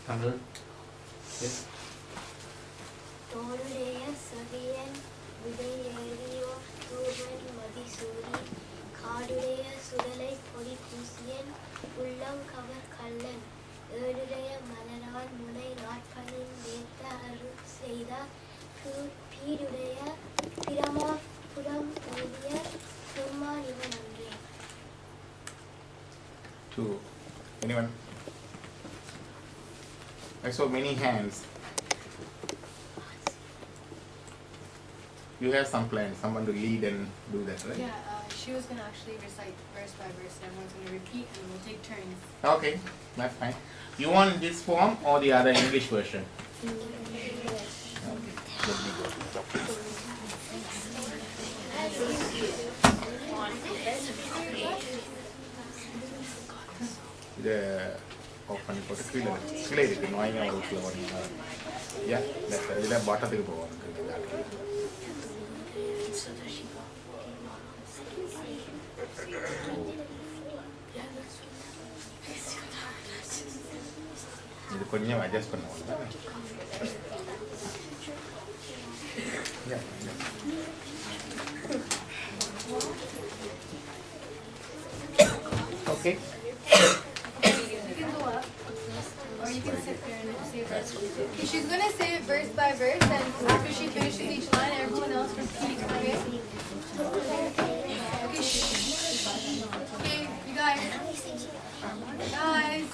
Tamil. Yes. தோளுடைய சவியன் விடையேறியோ தூவன் மதிசூடி காடுடைய சுடலை பொடி பூசியன் உள்ளம் cover கள்ளன் ஏழுடைய மலரான் முனை நாட்களின் வேத்த அருள் செய்த பீடுடைய பிரமா புறம் ஓடிய பெம்மான் இவன் அன்றே. Two. Anyone? I saw many hands. You have some plan, someone to lead and do that, right? Yeah, she was going to actually recite verse by verse and everyone's going to repeat and we'll take turns. Okay, that's fine. You want this form or the other English version? Okay, let me go. The open for the clear. Clear it, no, I know what yeah, that's it. The bottom of the board. இது கொஞ்சம் adjust பண்ணுவோம். Okay. You can go up or you can sit there and say verse. Okay, she's going to say it verse by verse and after she finishes each line everyone else repeats, okay? Okay, shh. Okay, you guys. Guys.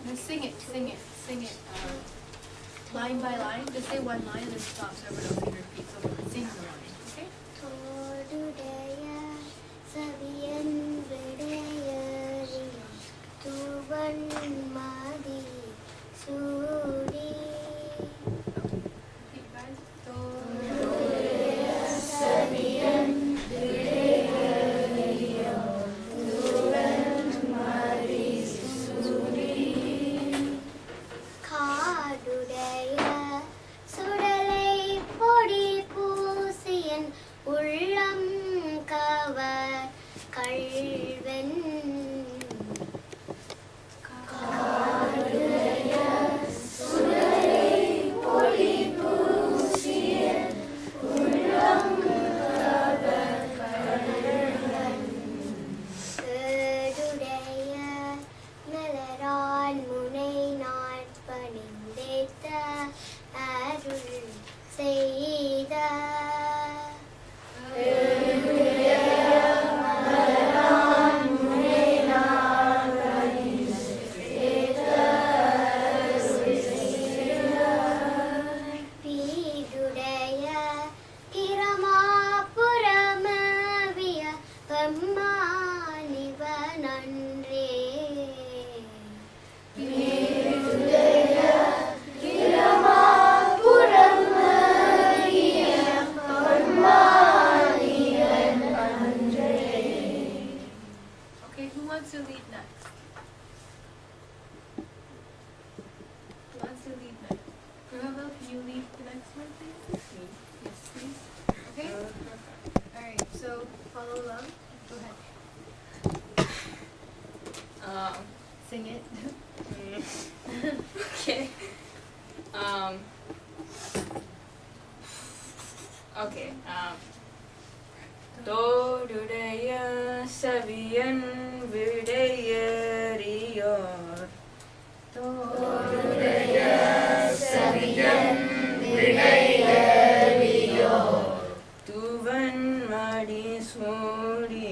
Now sing it. Line by line. Just say one line and then stop so everyone else can repeat. So sing the line, okay? Okay, guys. உள்ளம் cover கள்வன் ஏடுடைய மலரான் முனை நாட்பணிந்தேத்த அருள் செய்த பீடுடைய பிரமாபுரமவிய பெம்மானிவன் அன்றே. Okay, who wants to lead next? Who wants to lead next? Ravel, can you lead the next one, please? Yes, please. Okay? Alright, so follow along. Go ahead. Sing it. Okay. Okay. தோடுடைய சவியன் விடையறியோர் தோடுடைய சவியன் விடையறியோர் துவன் மடி சூடி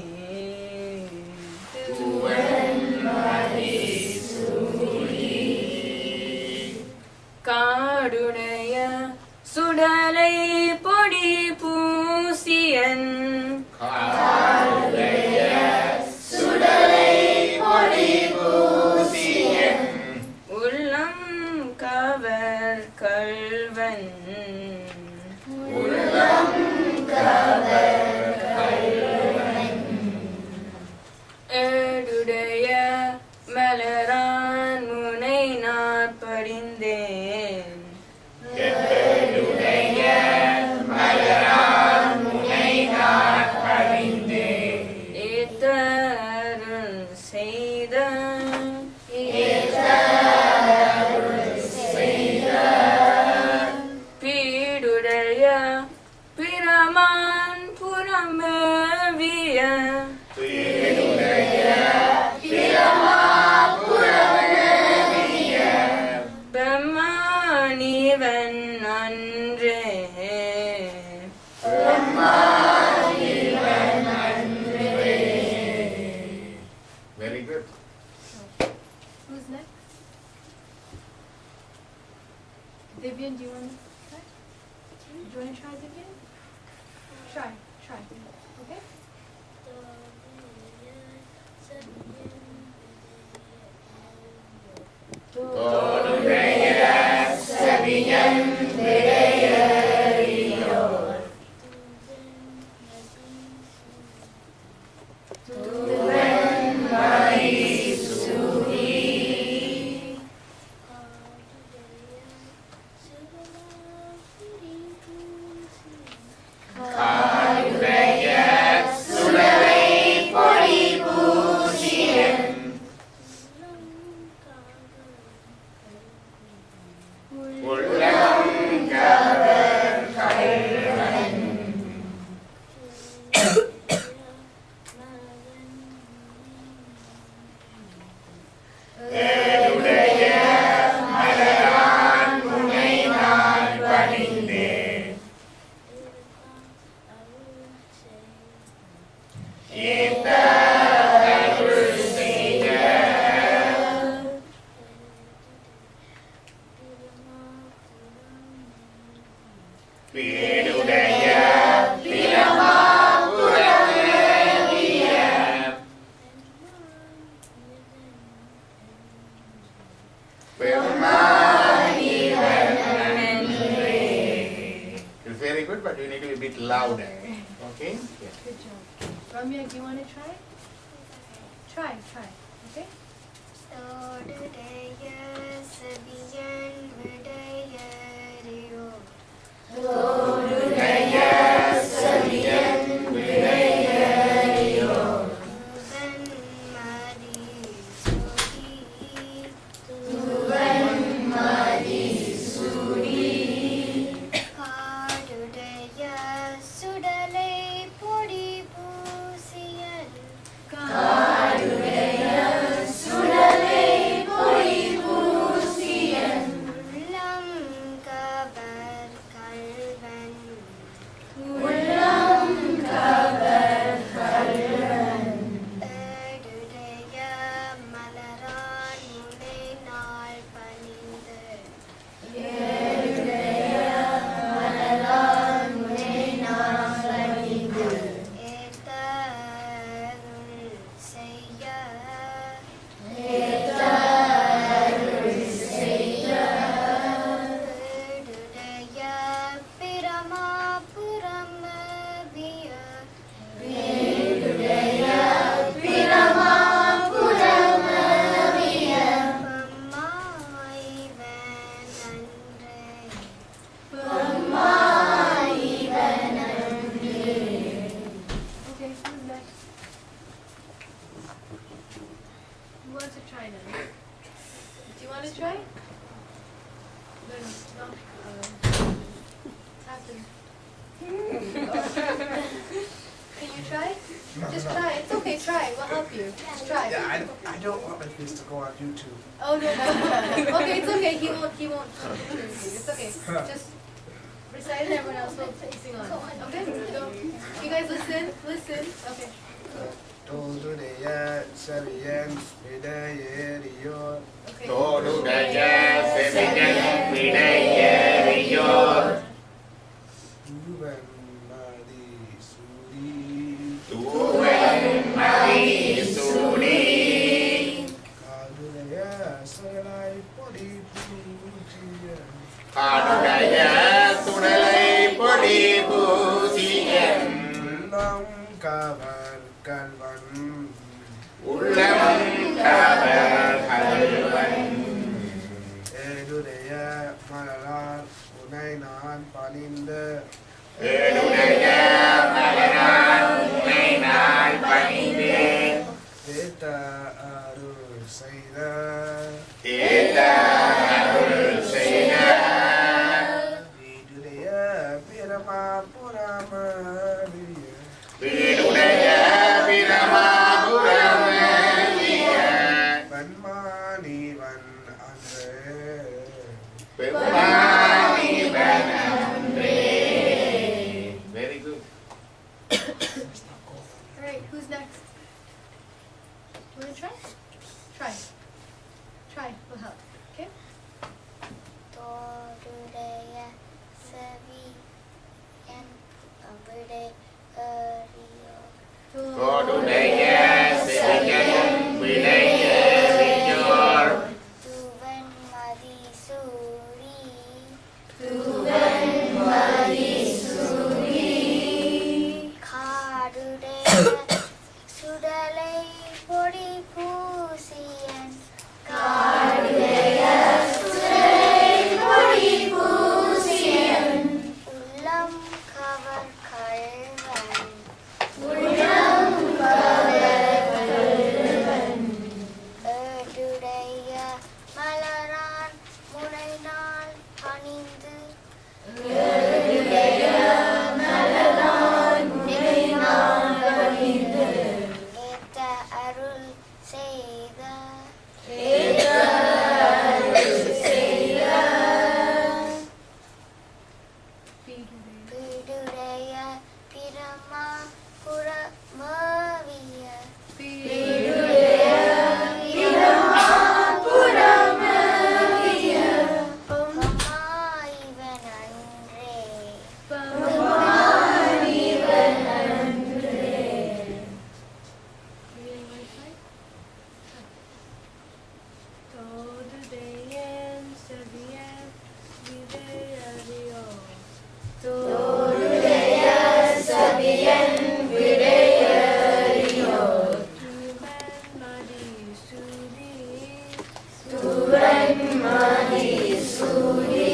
காடுடைய சுடலை பொடி பூசியன் உள்ளம் cover கள்வன் ஏடுடைய மலரான் முனை நாட்படிந்தேன் ஏத்தருள் செய்த Who's next? Divyan, do you want to try? Do you want to try, Divyan? Try. Okay? Todudaya sabiyan bedayariyor. Tuhan Mahisuri. Kadudaya sulai polipusian. Ulang kabar kairan. Edudaya malaran munainan paninde. Kita harus setia. Bidudaya Birama Puraniya. It's very good, but you need to be a bit louder. Okay? Yeah. Good job. Ramya, do you want to try? Try. Okay? Todudaya sabiyan bedayariyor. Todudaya sabiyan bedayariyor. Tuhan Mahisuri. Kadudaya sudalai polipusian. Kadudaya sulai polipusian. Ulam kabar kalban. Ulang kabar kalian. Edudaya malaran munai paninde. Edudaya malaran munainan paninde. Etarul seya. Etarul seya. Edudaya pirama puramabhiya. Edudaya Birama Puraniya. Pemaivanandre. Okay, who's next? Who wants to try now? Do you want to try? No. Happen. Can you try? Just try. It's okay, try. We'll help you. Just try. Yeah, I don't want my face to go on YouTube. Oh no. Okay, it's okay. He won't interview you. It's okay. Just recite and everyone else will sing on. Okay? So, you guys listen. Okay. Todudaya sabiyan bedayariyor. Okay. Todudaya sabiyan bedayariyor. Tuhan Mahisuri. Tuhan Mahisuri. Kadudaya sulai polipusian. Kadudaya sulai polipusian. Ulang kabar kalban. Ulang kabar kalian. Edudaya malaran munainan paninde. Edudaya malaran munainan paninde. Kita harus setia. Kita harus setia. Bidudaya Birama Puraniya. Bidudaya Birama Puraniya. Banmanivan Andre. Pemaivanandre. Very good. Alright, who's next? You want to try? Try. try for help. Okay? தோடுடைய செவியன் விடை அறியோ தோடுடைய செவியன் விடையறியோர் துவன் மதிசூடி காடுடைய சுடலை பொடி பூசியன் உள்ளம் cover கள்வன் ஏடுடைய மலரான் முனைநாள் பணிந்து ஏத்த அருள் செய்த வீடுடைய பிரமா புறமவிய இவன் அன்றே Reading right side. தோடுடைய செவியன் விடையறியோ துவன் மதிசூடி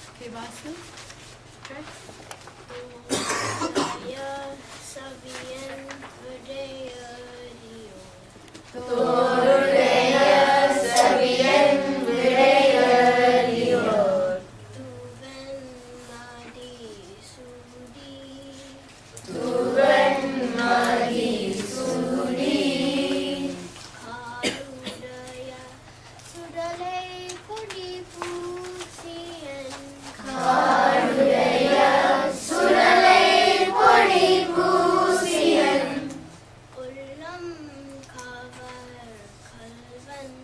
Okay, Vasu. Try. சவியன் விடையறியோ துவன் மதிசூடி காடுடைய சுடலை பொடி பூசியன் உள்ளம் கவர் கள்வன்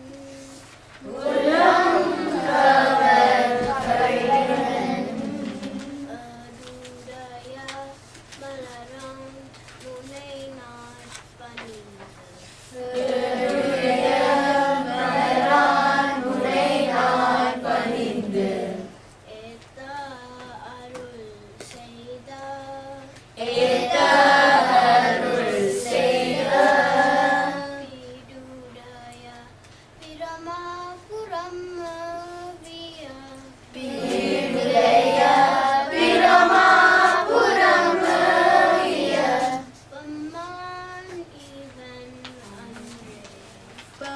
ஏடுடைய மலரான் முனை நாள் பணிந்து ஏத்த அருள் செய்த வீடுடைய பிரமாபுரம்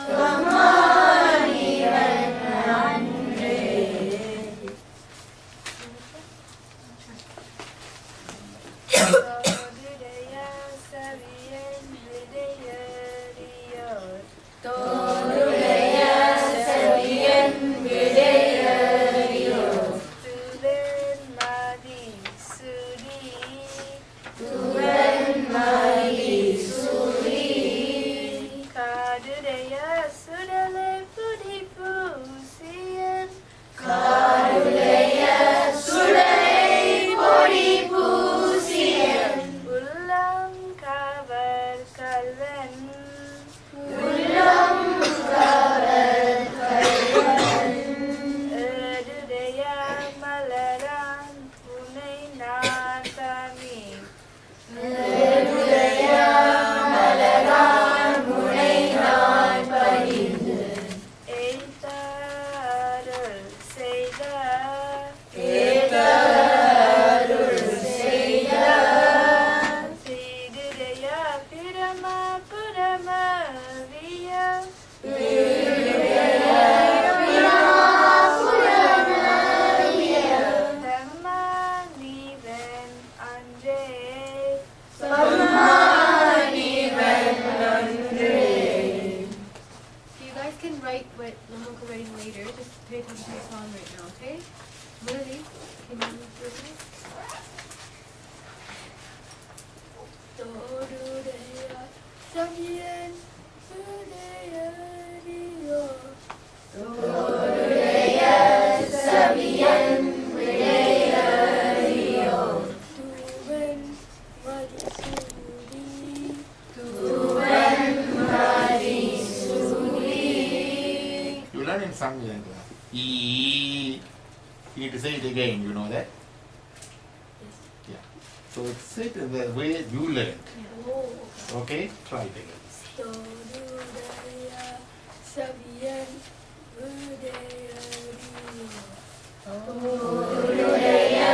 பம்மான் இவன் அன்றே தோடுடைய செவியன் விடையறியோ விடையறியோர் what Lamboka writing later. Just pay attention to the song right now, okay? Lily, can you read me? Torudeya Sabian Sudeya Rio Torudeya Sabian Videya Rio Tuven Madisudi Tuvan Madisudi. You learn in some language. E. You need to say it again. You know that? Yeah. So say it in the way you learned. Okay? Try it again. Torudeya Sabian Sudeya Rio Torudeya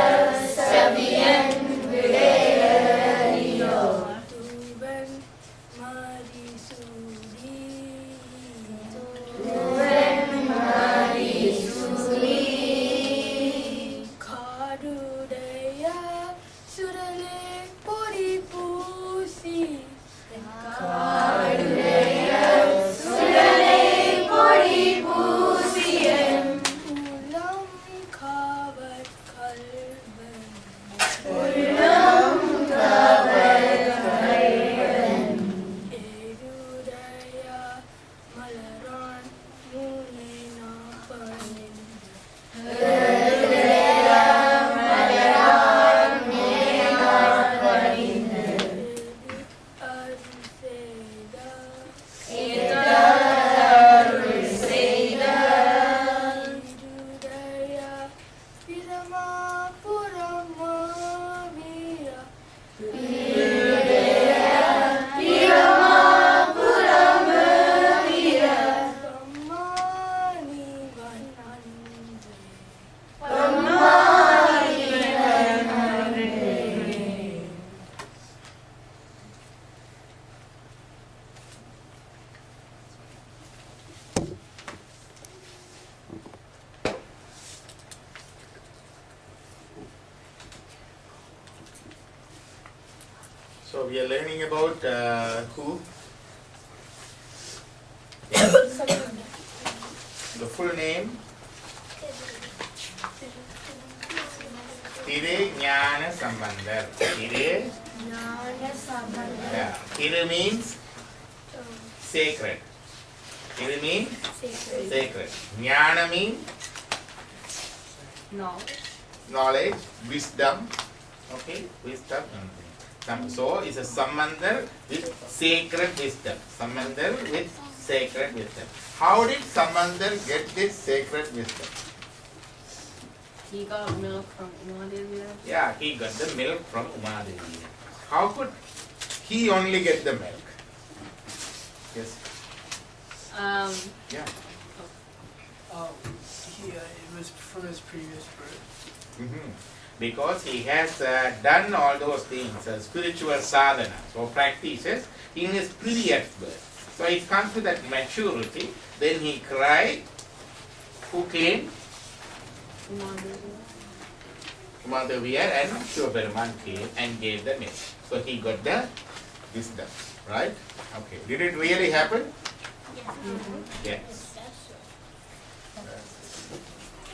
Sabian Videya Rio Tuven Madisudi Tuvan Madisudi. Karudeya Sudale Puri Pusi Karudeya Sudale Pori Pusiyan Ulam Kavat Kalban Ulam Kavat Kalban Erudaya Malaran Munena Panin Erudaya Malaran Munena Panin Aruseda Itarul Seda Erudaya Pirama Puramavira Erudaya Pirama Puramavira Pamani Vanande Pamani Vanare. So we are learning about who? The full name? Tire Jnana Sambandhar. Tire? Yeah. Tire means sacred. Tire means sacred. Jnana means knowledge, wisdom. Okay, wisdom. So it's a Sambandhar with sacred wisdom. Sambandhar with sacred wisdom. How did Sambandhar get this sacred wisdom? He got milk from Umadevi. Yeah, he got the milk from Umadevi. How could he only get the milk? Yes. Yeah. It was from his previous birth. Because he has done all those things, spiritual sadhanas or practices in his previous birth. So it comes to that maturity. Then he cried. Who came? Umadevi and Shivaperuman came and gave the milk. So he got the wisdom. Right? Okay. Did it really happen? Yes.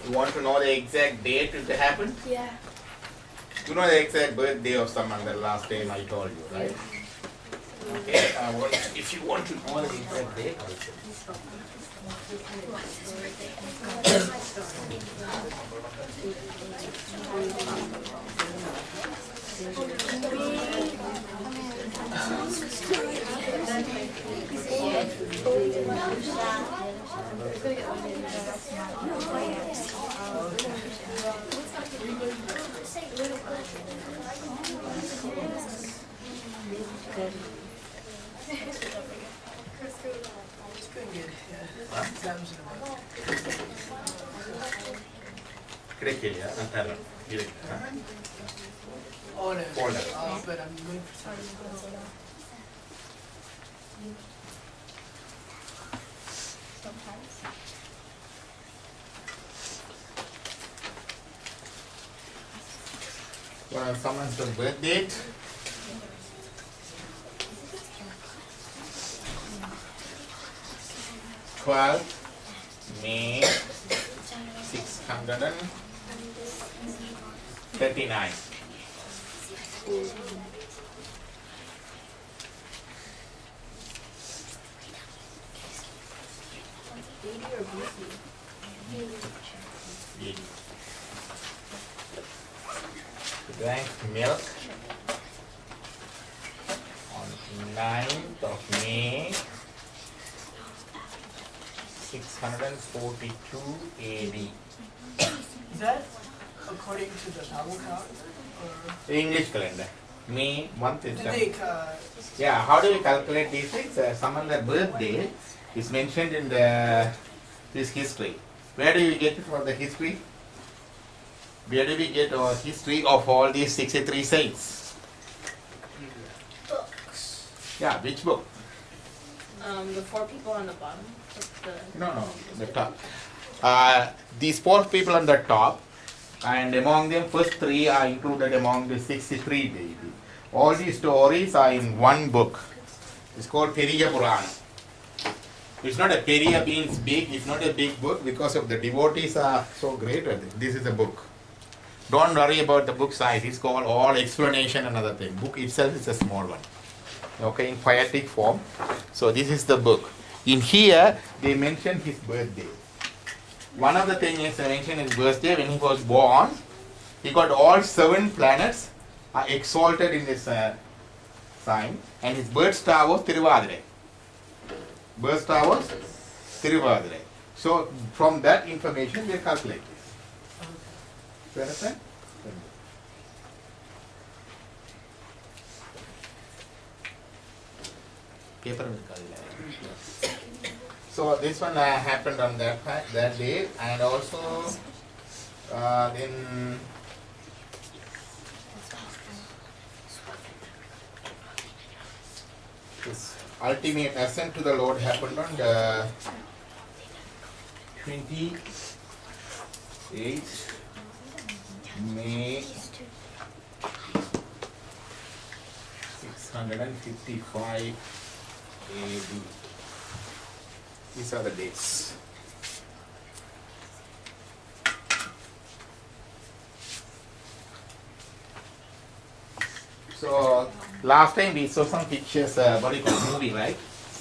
You want to know the exact date it happened? Yeah. You know the exact birthday of someone the last time I told you, right? Okay, if you want to know the exact date also. கிடைக்கலையா நான் தரேன் இருக்கு Order. Order. But I'm going for something. Someone's birth date. May 639. Drank milk on 9th of May 642 AD. Is that according to the Bible calendar? Or English calendar. May month is did they, yeah. How do we calculate these things? Someone's birthday is mentioned in this history. Where do you get it from the history? Where do we get our history of all these 63 saints? Books. Yeah, which book? The 4 people on the bottom. No, the top. These 4 people on the top, and among them, first 3 are included among the 63 deities. All these stories are in one book. It's called Periya Purana. It's not a Periya means big. It's not a big book because of the devotees are so great. This is a book. Don't worry about the book size. It's called all explanation and other thing. Book itself is a small one. Okay, in poetic form. So this is the book. In here, they mention his birthday. One of the things is they mention his birthday when he was born. He got all 7 planets are exalted in this sign, and his birth star was Tiruvadirai. Birth star was Tiruvadirai. So from that information, we calculate this. You understand? Paper will calculate. So this one happened on that day, and also then this ultimate ascent to the Lord happened on the 28th May 655 AD. These are the dates. So last time we saw some pictures, what you call movie, right?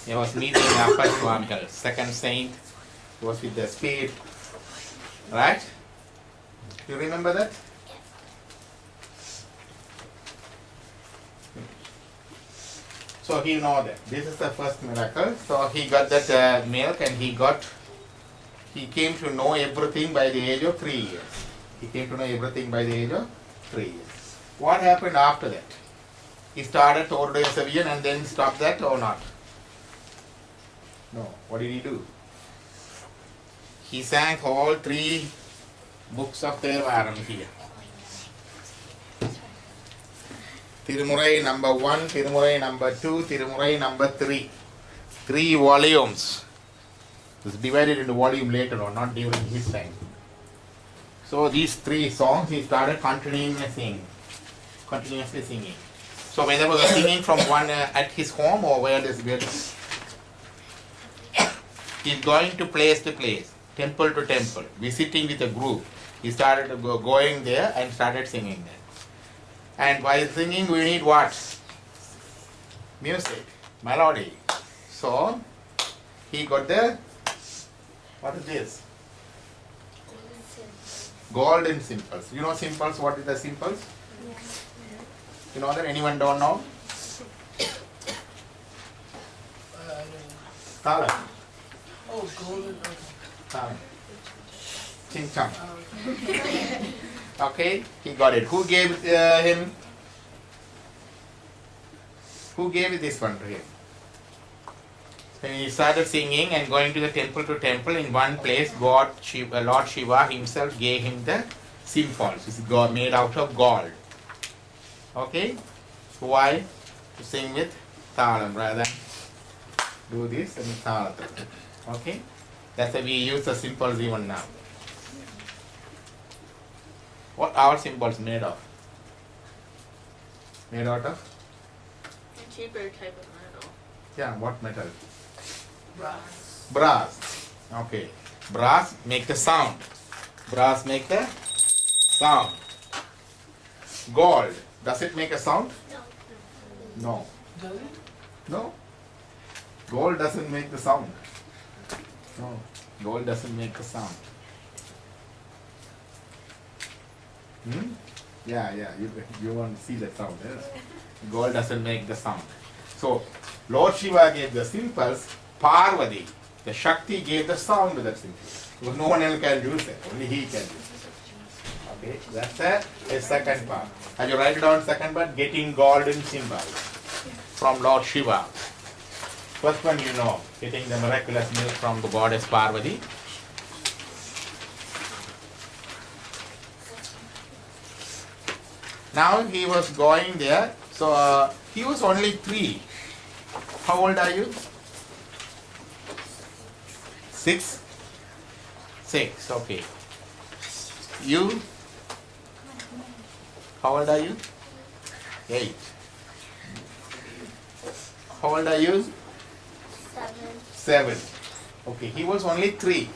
He was meeting Upper Swamigal, second saint, was with the spade, right? You remember that? So he know that this is the first miracle. So he got that milk, and he came to know everything by the age of 3 years. He came to know everything by the age of 3 years. What happened after that? He started Tordo Savian and then stopped that or not? No. What did he do? He sang all 3 books of Theravada here. Tirumurai number 1, Tirumurai number 2, Tirumurai number 3. 3 volumes. It's divided into volume later on, not during his time. So these 3 songs he started continuously singing. So whether he was singing from one at his home or where he's going to place, temple to temple, visiting with a group. He started going there and started singing there. And while singing, we need what? Music, melody. So he got the, what is this? Golden cymbals. You know cymbals? What is the cymbals? You know that? Anyone don't know? Thala. oh, golden. Thala. Ching chang. Okay, he got it. Who gave him? Who gave this one to him? When he started singing and going to the temple to temple, in one place, Lord Shiva himself gave him the cymbals. It's made out of gold. Okay? Why? To sing with thalam rather than do this and thalam. Okay? That's why we use the cymbals even now. What are cymbals made of? Made out of? A cheaper type of metal. Yeah, what metal? Brass. Brass. Okay. Brass make the sound. Brass make the sound. Gold, does it make a sound? No. Does it? No. Gold doesn't make the sound. No. Gold doesn't make the sound. Hmm? Yeah, you want to see the sound. Yes? Gold doesn't make the sound. So, Lord Shiva gave the simples, Parvati, the Shakti gave the sound to that simple. Because no one else can use it, only he can use it. Okay, that's a second part. And you write it down, second part, getting golden symbol from Lord Shiva. First one you know, getting the miraculous milk from the goddess Parvati. Now he was going there, so he was only 3. How old are you? 6? 6, okay. You? How old are you? 8. How old are you? 7. Okay, he was only 3.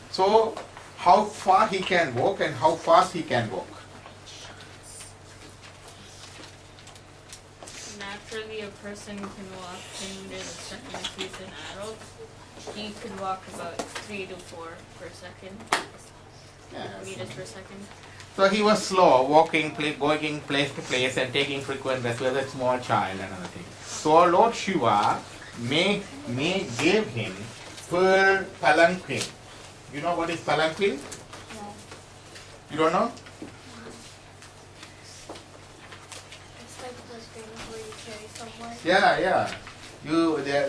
So, how far he can walk and how fast he can walk? Naturally, a person can walk 10 meters a second if he's an adult. He can walk about 3 to 4 per second. Meters per second. So he was slow, walking, going place to place and taking frequent rests with a small child and other things. So Lord Shiva gave him pearl palanquin. You know what is palanquin? No. You don't know? It's like those things where you carry somewhere. Yeah.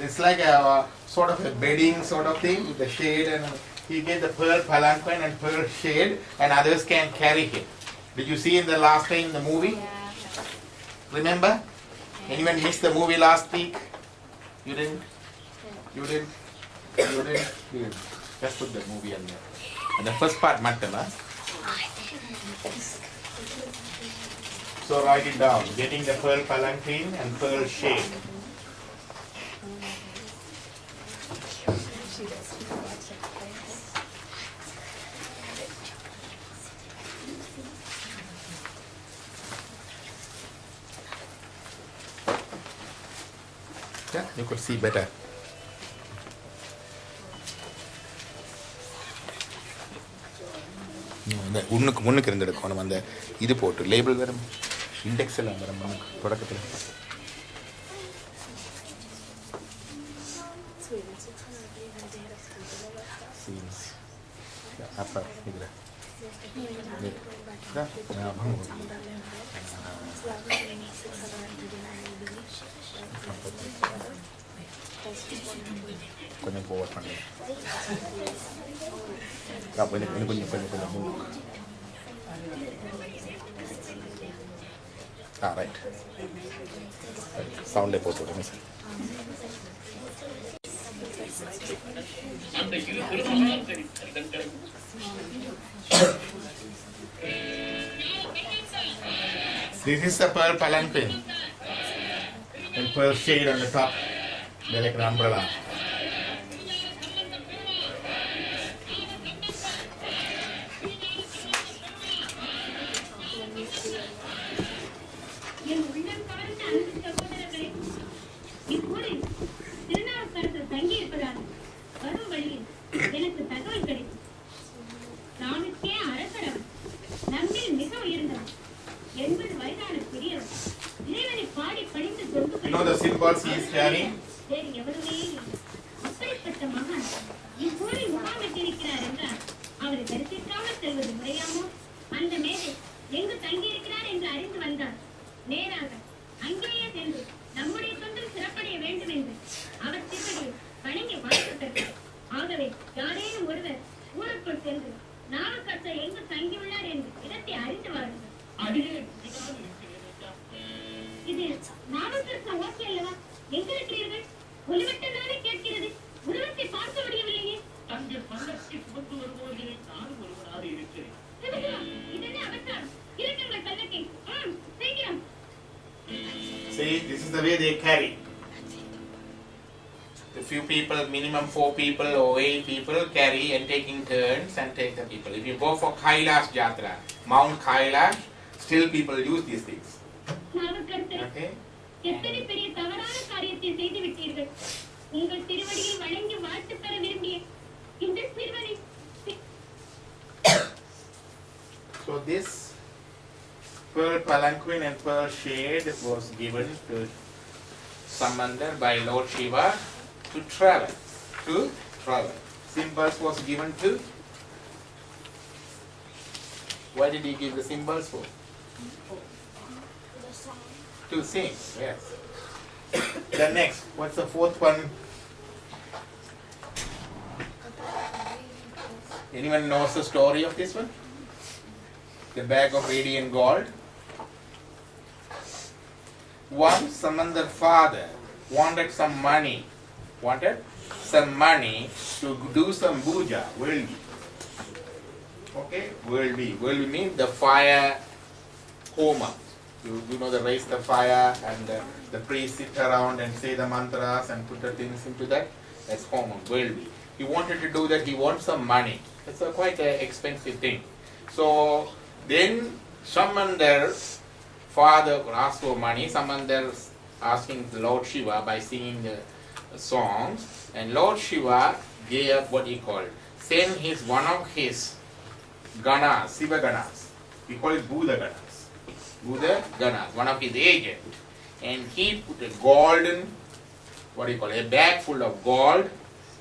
It's like a sort of a bedding sort of thing with the shade, and he gave the pearl palanquin and pearl shade, and others can carry him. Did you see in the last time in the movie? Yeah. Remember? Anyone missed the movie last week? You didn't? You didn't? You didn't? Just put the movie on there. And the first part, Matama. So write it down. Getting the pearl palanquin and pearl shade. Yeah, you could see better. இந்த முன்னுக்கு இருந்து எடுக்கணும் அந்த இது போட்டு label வரும் index எல்லாம் வரும் தொடக்கத்தில் அப்போ இதில் கொஞ்சம் போவர் பண்ணுங்க கொஞ்சம் ரைட் சவுண்டே போட்டு விடுங்க sir This is the pearl palanquin and pearl shade on the top. They're like an umbrella. You know the symbols he is carrying? See, this is the way they carry. a few people, minimum 4 people or 8 people carry and taking turns and take the people. If you go for Kailash Jatra, Mount Kailash, still people use these things. Okay? எத்தனை பெரிய தவறான காரியத்தை செய்து விட்டீர்கள் உங்கள் திருவடியை வணங்கி வாழ்த்து பெற விரும்பிய இந்த சிறுவனை So this pearl palanquin and pearl shade was given to Samandar by Lord Shiva to travel. Symbols was given to. Why did he give the symbols for? To sing, yes. The next, what's the fourth one? Anyone knows the story of this one? The bag of radiant gold. Once Samandar's father wanted some money to do some puja, worldly. Okay, worldly. Worldly means the fire homa. You know, the raise the fire and the priest sit around and say the mantras and put the things into that. That's homa, worldly. He wanted to do that. He wants some money. It's quite an expensive thing. So then Samandar's father asked for money. Samandar asking the Lord Shiva by singing the songs, and Lord Shiva gave what he called, sent one of his ganas, Siva ganas. We call it Buddha ganas. Buddha ganas, one of his agents, and he put a golden, a bag full of gold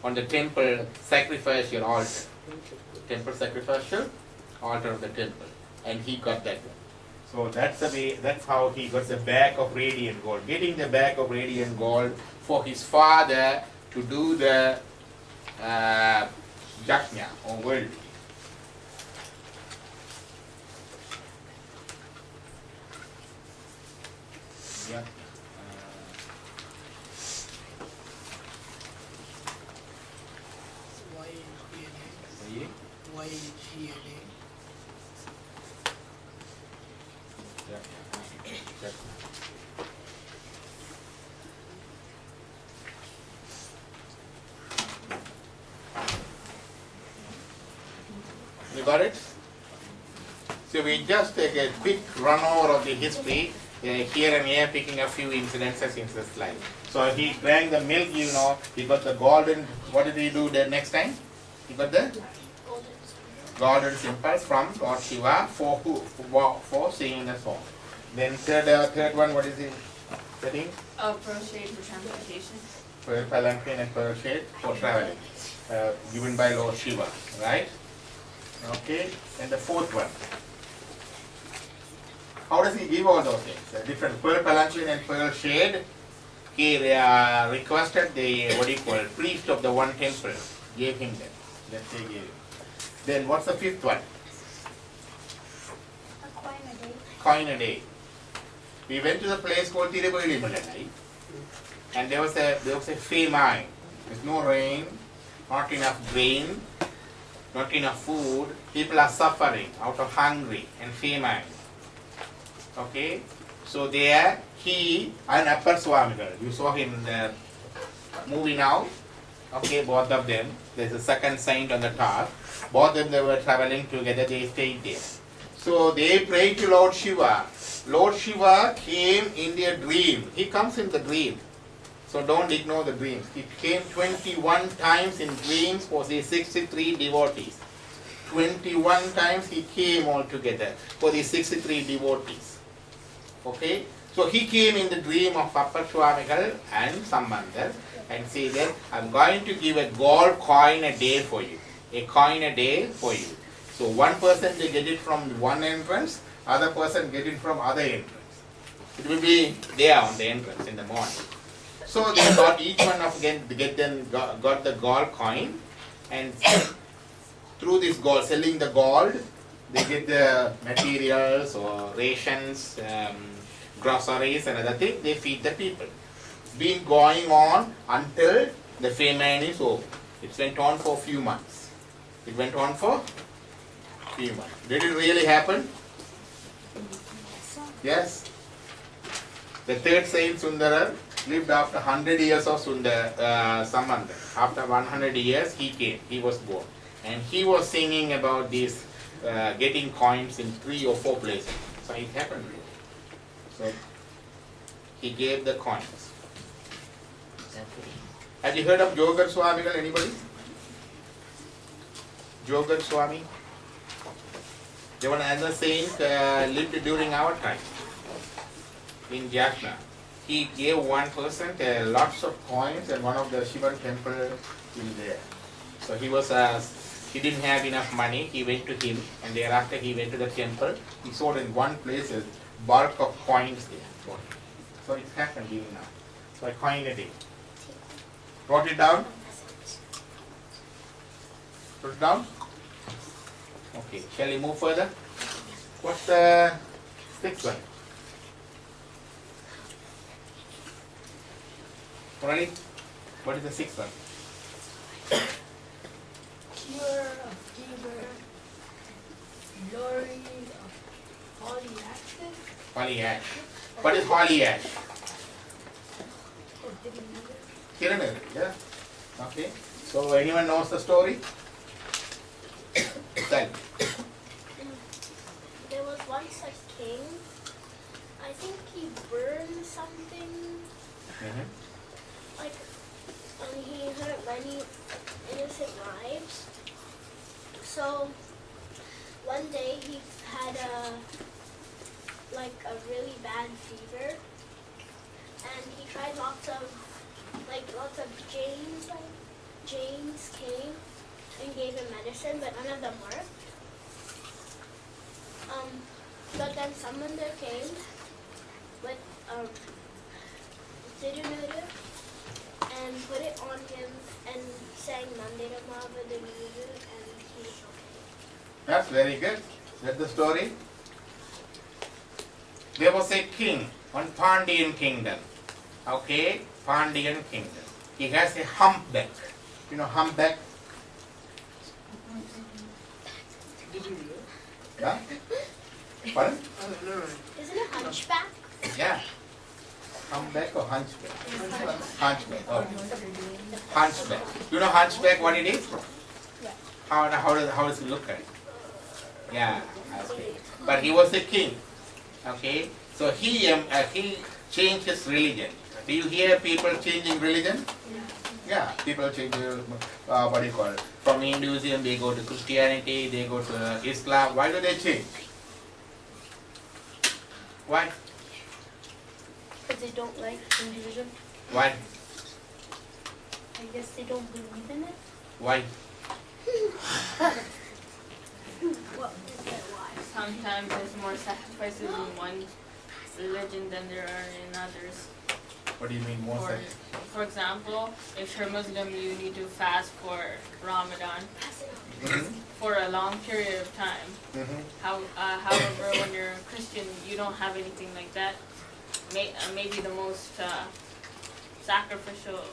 on the temple sacrificial altar. Temple sacrificial altar of the temple, and he got that one. So that's the way. That's how he got the bag of radiant gold. Getting the bag of radiant gold for his father to do the yajna or world. Yeah. YHELA. You got it? So we just take a quick run over of the history, here and here, picking a few incidences in the slide. So he drank the milk, you know, he got the golden, what did he do the next time? He got the golden symbols from Lord Shiva for singing the song. Then third one, what is it? The thing? Pearl shade for transportation. Pearl palanquin and pearl shade for traveling, given by Lord Shiva, right? Okay, and the fourth one. How does he give all those things? Different pearl palanquin and pearl shade. He requested the priest of the one temple gave him that. Let's say gave him. Then what's the fifth one? A coin a day. Coin a day. We went to the place called Tirupalli, and there was a famine. There's no rain, not enough grain, not enough food. People are suffering out of hunger and famine. Okay, so there he and Appar Swamigal, you saw him in the movie now. Okay, both of them. There's a second saint on the top. Both of them, they were traveling together. They stayed there. So they prayed to Lord Shiva. Lord Shiva came in their dream. He comes in the dream. So don't ignore the dreams. He came 21 times in dreams for the 63 devotees. 21 times he came all together for the 63 devotees. Okay? So he came in the dream of Appar Swamigal and Samandar and said that I'm going to give a gold coin a day for you. A coin a day for you. So one person they get it from one entrance, other person get it from other entrance. It will be there on the entrance in the morning. So they got each one of them got the gold coin, and through this gold, selling the gold, they get the materials or rations, groceries and other things, they feed the people. It's been going on until the famine is over. It went on for a few months. It went on for a few months. Did it really happen? Yes. The third saint Sundarar lived after 100 years of Samandar. After 100 years, he came. He was born. And he was singing about this getting coins in 3 or 4 places. So it happened really. So he gave the coins. Have you heard of Jogar Swamigal? Anybody? Jogar Swami? There was another saint lived during our time in Jaffna. He gave one person lots of coins, and one of the Shivan temple is there. So he didn't have enough money. He went to him, and thereafter he went to the temple. He saw in one place a bulk of coins there. So it happened even now. So I coined it in. Wrote it down? Wrote it down? Okay, shall we move further? What's the 6th one? Murali, what is the 6th one? Cure of fever, glory of holy access. Holy ash. What is holy ash? Kiran, yeah. Okay. So anyone knows the story? Tell. There was once a king. I think he burned something. Like, he hurt many innocent lives. So one day he had a really bad fever, and he tried lots of Jains came and gave him medicine, but none of them worked. But then someone there came with Tirunuru and put it on him and sang Mandirama with the music, and he's okay. That's very good. That's the story. There was a king on Pandyan kingdom. Okay, Pandyan kingdom. He has a humpback. You know humpback? Yeah? Pardon? Isn't it hunchback? Yeah. Humpback or hunchback? Hunchback. Oh. Hunchback. You know hunchback what it is? How does it look like? Yeah, okay. But he was a king. Okay. So he changed his religion. Do you hear people changing religion? Yeah, people change, what do you call it? From Hinduism, they go to Christianity, they go to Islam. Why do they change? Why? Because they don't like Hinduism. Why? I guess they don't believe in it. Why? What is that why? Sometimes there's more sacrifices in one religion than there are in others. What do you mean more For, sacrifice? for example, if you're Muslim, you need to fast for Ramadan for a long period of time. However, when you're a Christian, you don't have anything like that. Maybe the most sacrificial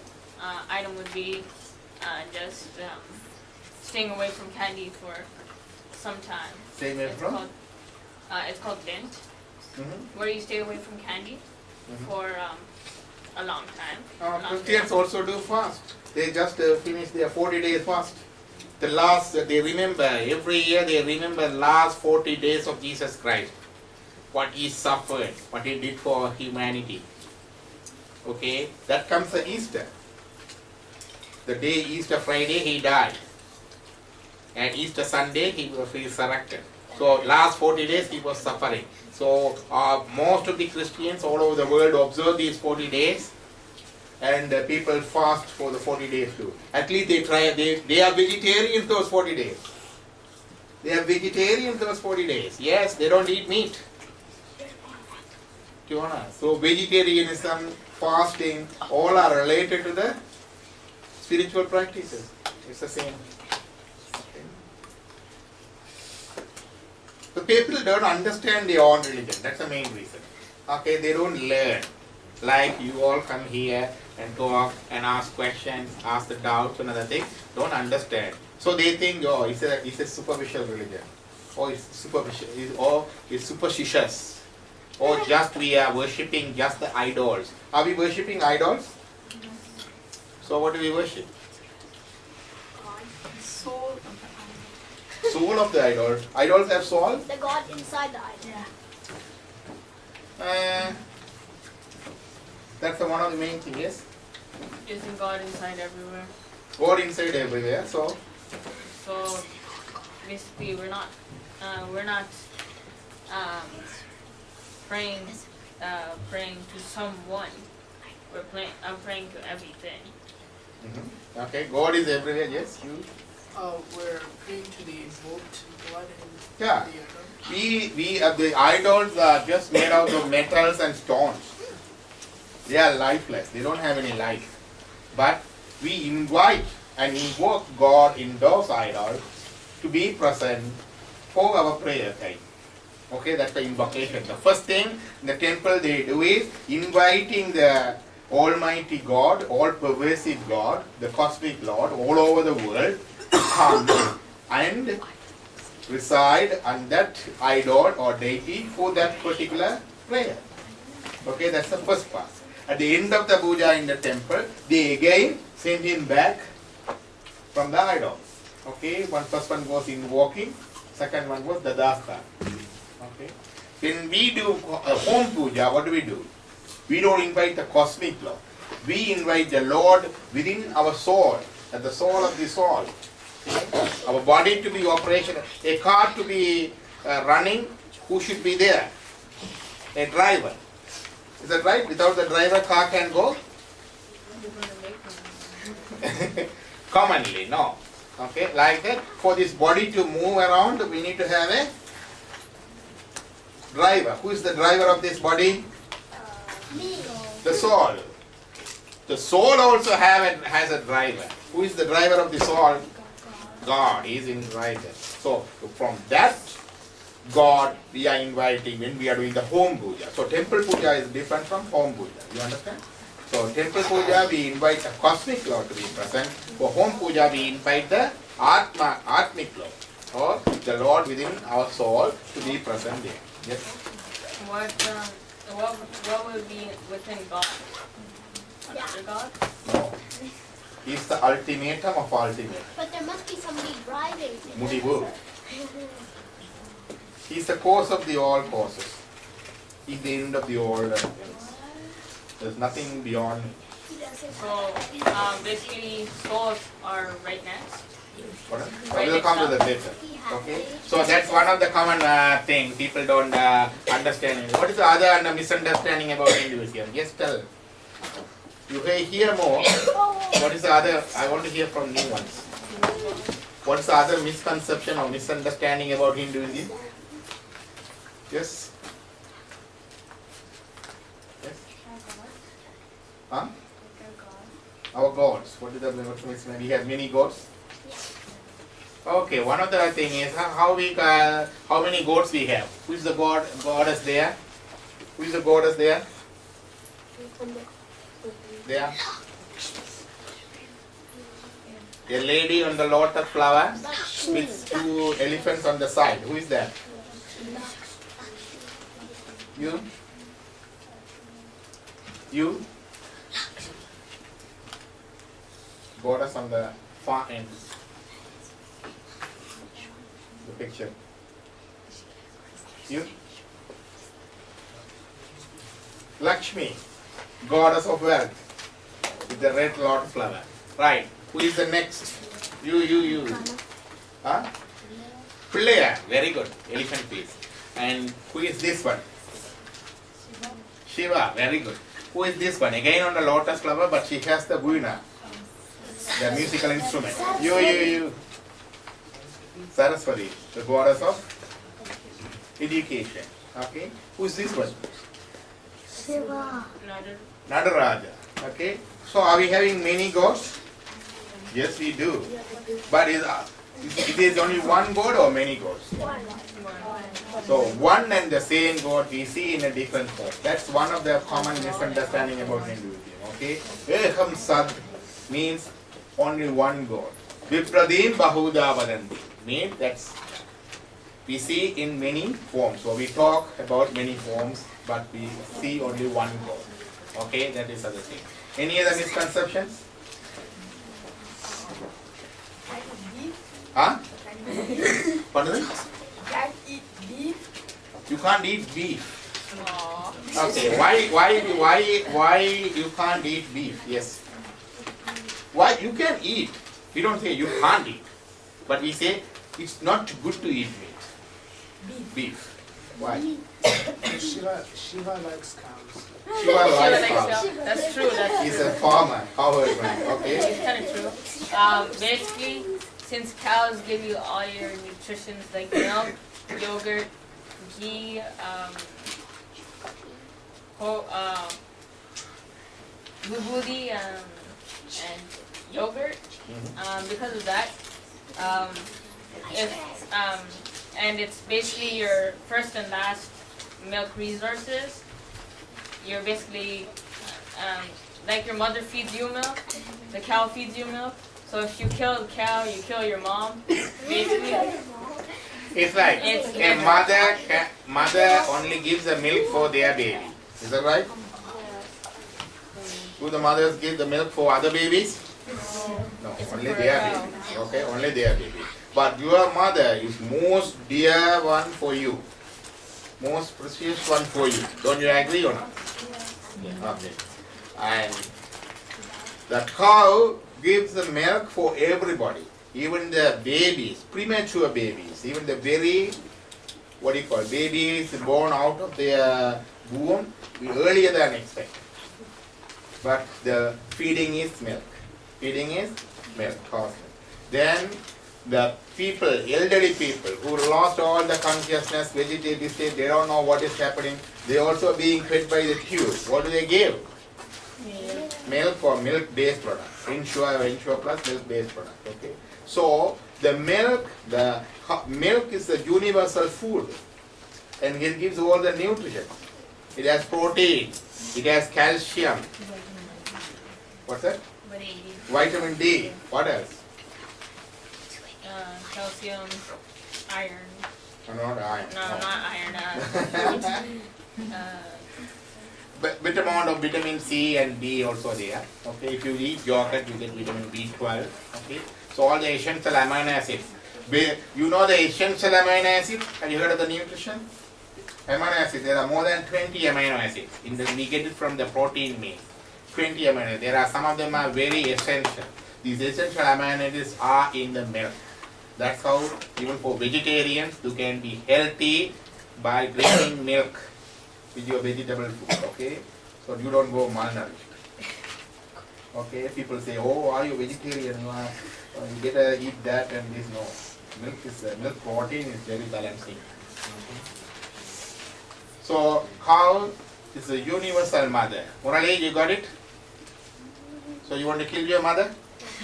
item would be just staying away from candy for some time. Staying away from? It's called Lent, where you stay away from candy for a long time. Christians also do fast. They just finish their 40 days fast. The last, they remember, every year they remember last 40 days of Jesus Christ. What he suffered, what he did for humanity. Okay, that comes at Easter. The day Easter Friday he died. And Easter Sunday he was resurrected. So last 40 days he was suffering. So most of the Christians all over the world observe these 40 days. And people fast for the 40 days too. At least they try, they are vegetarian those 40 days. They are vegetarian those 40 days. Yes, they don't eat meat. So vegetarianism, fasting, all are related to the spiritual practices. It's the same. The people don't understand their own religion. That's the main reason. Okay, they don't learn. Like you all come here and talk and ask questions, ask the doubts and other things. Don't understand. So they think, oh, it's a superficial religion. Or it's superficial, or it's superstitious. Or just we are worshipping just the idols? Are we worshipping idols? So what do we worship? Soul. Soul of the idol. Idols have soul? The God inside the idol. That's one of the main things, yes? Isn't God inside everywhere? God inside everywhere. So basically, we're not praying to someone. I'm praying to everything. Okay, God is everywhere. Yes, you. We're praying to the invoked God and Yeah. the idol. The idols are just made out of metals and stones. They are lifeless. They don't have any life. But we invite and invoke God in those idols to be present for our prayer time. Okay, that's the invocation. The first thing in the temple they do is inviting the Almighty God, all-pervasive God, the cosmic Lord, all over the world, to come and reside on that idol or deity for that particular prayer. Okay, that's the first part. At the end of the puja in the temple, they again send him back from the idol. Okay, first one was invoking, second one was dadasta. Okay. When we do a home puja, what do? We don't invite the cosmic Lord. We invite the Lord within our soul, at the soul of the soul. Our body to be operational. A car to be running, who should be there? A driver. Is that right? Without the driver, car can go? Commonly, no. Okay, like that. For this body to move around, we need to have a driver. Who is the driver of this body? Me. The soul. The soul also has a driver. Who is the driver of the soul? God. He is invited. So from that God we are inviting when we are doing the home puja. So temple puja is different from home puja. You understand? So temple puja we invite the cosmic Lord to be present. For home puja we invite the Atmic Lord, or the Lord within our soul to be present there. Yes. What would be within God? Another God? No. He is the ultimatum of ultimate. But there must be somebody driving. Mudivu. He is the cause of the all causes. He is the end of the all things. There's nothing beyond. So basically, souls are right next. We will come to that later. Okay. So that's one of the common thing people don't understand. What is the other misunderstanding about Hinduism? Yes, tell. You hear more. What is the other? I want to hear from new ones. What's the other misconception or misunderstanding about Hinduism? Yes? Yes? Huh? Our gods. What is the mean? We have many gods? Okay, one of the thing is how many gods we have. Who is the goddess there? Who is the goddess there? There. A lady on the lotus flower with two elephants on the side. Who is that? You? You? Goddess on the far end. The picture. You? Lakshmi, goddess of wealth, with the red lotus flower. Right. Who is the next? You. Huh? Pillaya. Very good. Elephant piece. And who is this one? Shiva. Very good. Who is this one? Again on the lotus flower, but she has the veena, the musical instrument. You. Saraswati, the goddess of education. Okay. Who is this one? Shiva. Nadaraja. Okay. So are we having many gods? Yes, we do. But is it only one god or many gods? So one and the same god we see in a different form. That's one of the common misunderstanding about Hinduism. Okay. Ekam Sad means only one god. Vipradim Bahuda Vadanti means that's we see in many forms. So we talk about many forms but we see only one God. Okay, that is other thing. Any other misconceptions? Huh? What is it? Can't eat beef. You can't eat beef. Aww. Okay, why you can't eat beef? Yes. Why you can eat? We don't say you can't eat, but we say it's not good to eat meat. Beef. Why? Shiva likes cows. Shiva likes cows. That's true. That's He's true. a farmer, cowherdman. Okay. It's kind of true. Basically, since cows give you all your nutritions like milk, yogurt, ghee, vibhuti, and yogurt. Because of that, and it's basically your first and last milk resources. You're basically like your mother feeds you milk, the cow feeds you milk. So if you kill the cow, you kill your mom. Basically, It's like a mother only gives the milk for their baby. Is that right? Do the mothers give the milk for other babies? No, only their baby. Okay, only their baby. But your mother is most dear one for you. Most precious one for you. Don't you agree or not? Okay. And the cow gives the milk for everybody. Even the babies, premature babies, even the very, babies born out of their womb earlier than expected. But the feeding is milk. Feeding is milk, cow's milk. Then the people, elderly people who lost all the consciousness, vegetative state, they don't know what is happening. They also being fed by the tube. What do they give? Milk or milk-based product. Ensure plus milk-based product. Okay. So the milk is a universal food, and it gives all the nutrition. It has protein. It has calcium. What's that? Vitamin D. What else? Calcium, iron. No, not iron. No, not iron. Bit amount of vitamin C and B also there. Okay, if you eat yogurt, you get vitamin B12. Okay, so all the essential amino acids. You know the essential amino acids? Have you heard of the nutrition? Amino acids. There are more than 20 amino acids. We get it from the protein meal. 20 amino acids. There are some of them are very essential. These essential amino acids are in the milk. That's how even for vegetarians you can be healthy by drinking milk with your vegetable food, okay? So you don't go malnourished. Okay, people say, oh, are you vegetarian? You gotta eat that and this. No. Milk protein is very balancing. Okay. So cow is a universal mother. Murali, you got it? So you want to kill your mother?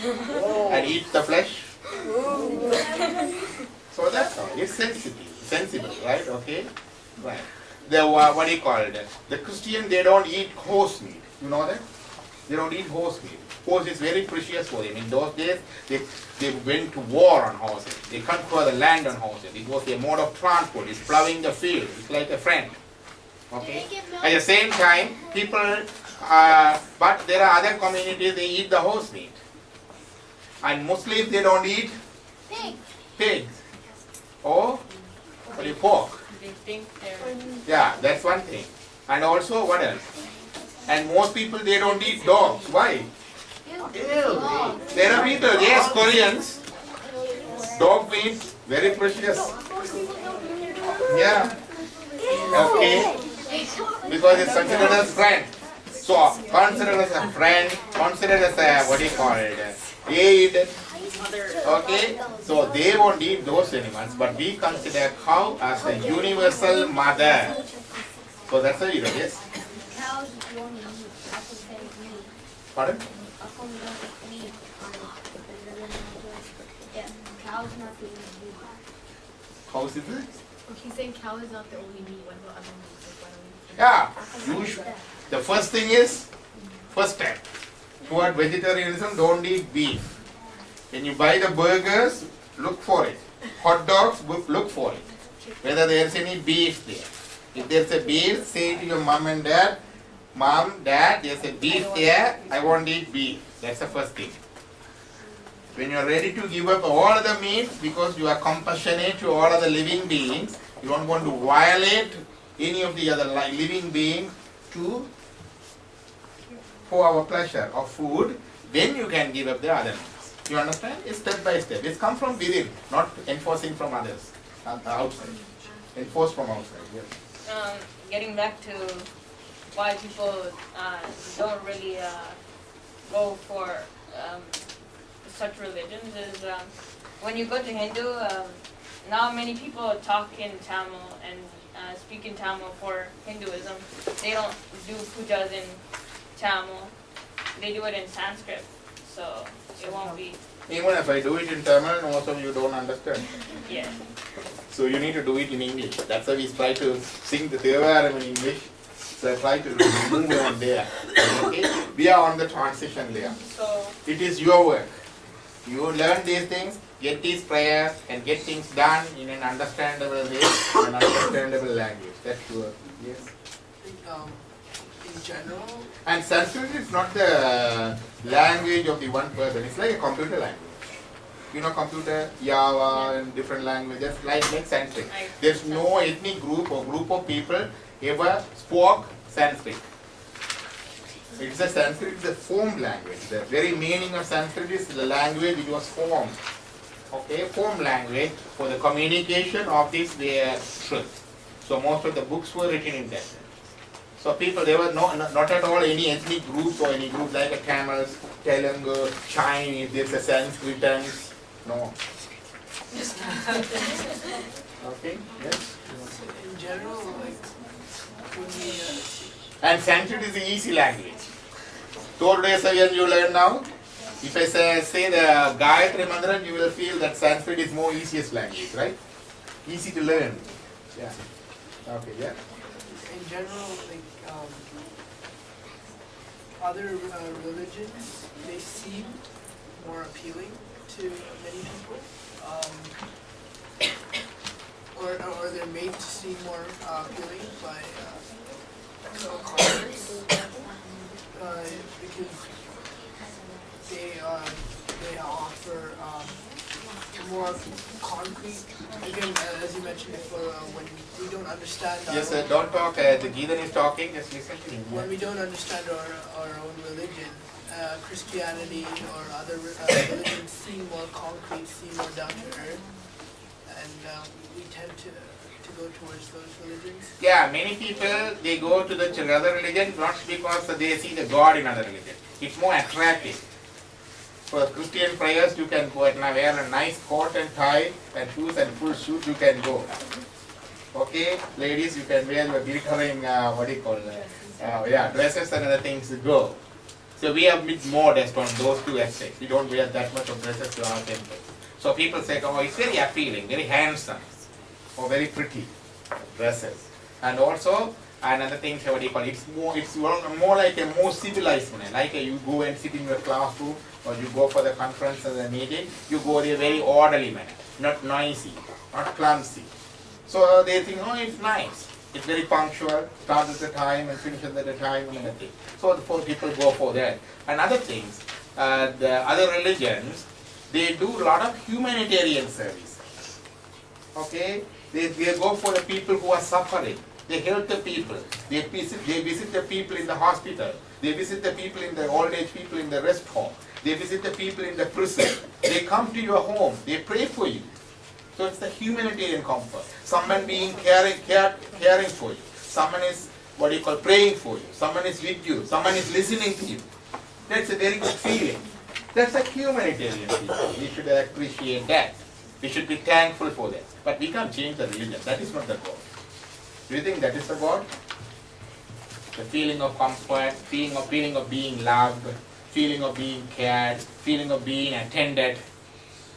And eat the flesh? So that's how. It's sensible, right? Okay? Right. The Christian, they don't eat horse meat. You know that? They don't eat horse meat. Horse is very precious for them. In those days, they went to war on horses. They conquer the land on horses. It was their mode of transport. It's plowing the field. It's like a friend. Okay? At the same time, people, but there are other communities, they eat the horse meat. And Muslims, they don't eat pigs. Or pork. They think they're... Yeah, that's one thing. And also, what else? And most people, they don't eat dogs. Why? There are people, yes, Koreans. Dog meat, very precious. Yeah. Okay. Because it's considered as friend. So, considered as a friend, considered as a, aid. Okay, so they won't eat those animals, but we consider cow as the universal mother. So that's the reason, yes? Pardon? How is it? He's saying cow is not the only meat. What about other meats? Yeah, the first thing is, first step toward vegetarianism, don't eat beef. When you buy the burgers, look for it. Hot dogs, look for it. Whether there is any beef there. If there's a beef, say to your mom and dad, Mom, Dad, there's a beef here, I won't eat beef. That's the first thing. When you're ready to give up all the meat because you are compassionate to all other living beings, you don't want to violate any of the other living beings for our pleasure of food, then you can give up the other meats. You understand? It's step by step. It's come from within, not enforcing from others, outside. Enforced from outside, yes. Getting back to why people don't really go for such religions is when you go to Hindu, now many people talk in Tamil and speak in Tamil for Hinduism. They don't do pujas in Tamil. They do it in Sanskrit, so it won't be. Even if I do it in Tamil, most of you don't understand. Yeah. So you need to do it in English. That's why we try to sing the Devaram in English. So I try to move on there. Okay? We are on the transition layer. So it is your work. You learn these things, get these prayers, and get things done in an understandable way, an understandable language. That's your work. Yes. In general. And Sanskrit is not the language of the one person. It's like a computer language. You know, computer, Java, and different languages, like Sanskrit. There's no ethnic group or group of people ever spoke Sanskrit. It's a Sanskrit is a formed language. The very meaning of Sanskrit is the language it was formed. Okay, formed language for the communication of this their truth. So most of the books were written in that. So people, there were not at all any ethnic groups or any group like a Tamils, Telugu, Chinese, there's a Sanskritans. No. Okay, yes. In general, like, when we, and Sanskrit is the easy language. 4 days again you learn now. If I say the Gayatri Mantra, you will feel that Sanskrit is more easiest language, right? Easy to learn. Yeah. Okay, yeah. In general, like, other religions, they seem more appealing to many people. Or they're made to seem more appealing by converts. Because they offer more concrete. Again, as you mentioned before, when we don't understand. Yes, don't talk. The Geethan is talking. Just listen to him. When we don't understand our own religion, Christianity or other religions seem more concrete, seem more down to earth, and we tend to go towards those religions. Yeah, many people, they go to the other religion not because they see the God in other religion. It's more attractive. For Christian prayers, you can go and wear a nice coat and tie and shoes and full suit, you can go. Okay, ladies, you can wear your glittering, dresses and other things to go. So we are a bit modest on those two aspects. We don't wear that much of dresses to our temple. So people say, oh, it's very appealing, very handsome, or very pretty dresses. And also, another thing, it's more like a more civilized manner. Like you go and sit in your classroom, or you go for the conference or the meeting, you go in a very orderly manner, not noisy, not clumsy. So they think, oh, it's nice. It's very punctual, starts at the time and finishes at the time and everything. So the people go for that. And other things, the other religions, they do a lot of humanitarian service. Okay? They go for the people who are suffering. They help the people. They visit the people in the hospital. They visit the people in the old age people in the rest home. They visit the people in the prison. They come to your home. They pray for you. So it's the humanitarian comfort. Someone being caring for you. Someone is praying for you. Someone is with you. Someone is listening to you. That's a very good feeling. That's a humanitarian feeling. We should appreciate that. We should be thankful for that. But we can't change the religion. That is not the God. Do you think that is the God? The feeling of comfort, feeling of being loved, feeling of being cared, feeling of being attended.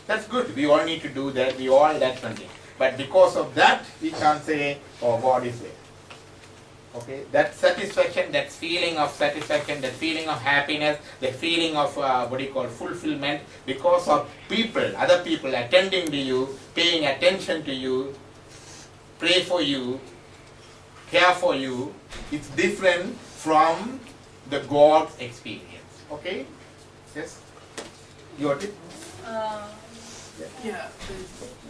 That's good. We all need to do that. We all that something. But because of that, we can't say, oh, God is there. Okay? That satisfaction, that feeling of satisfaction, that feeling of happiness, the feeling of fulfillment, because of people, other people attending to you, paying attention to you, pray for you, care for you, it's different from the God's experience. Okay? Yes? Your tip? Yeah,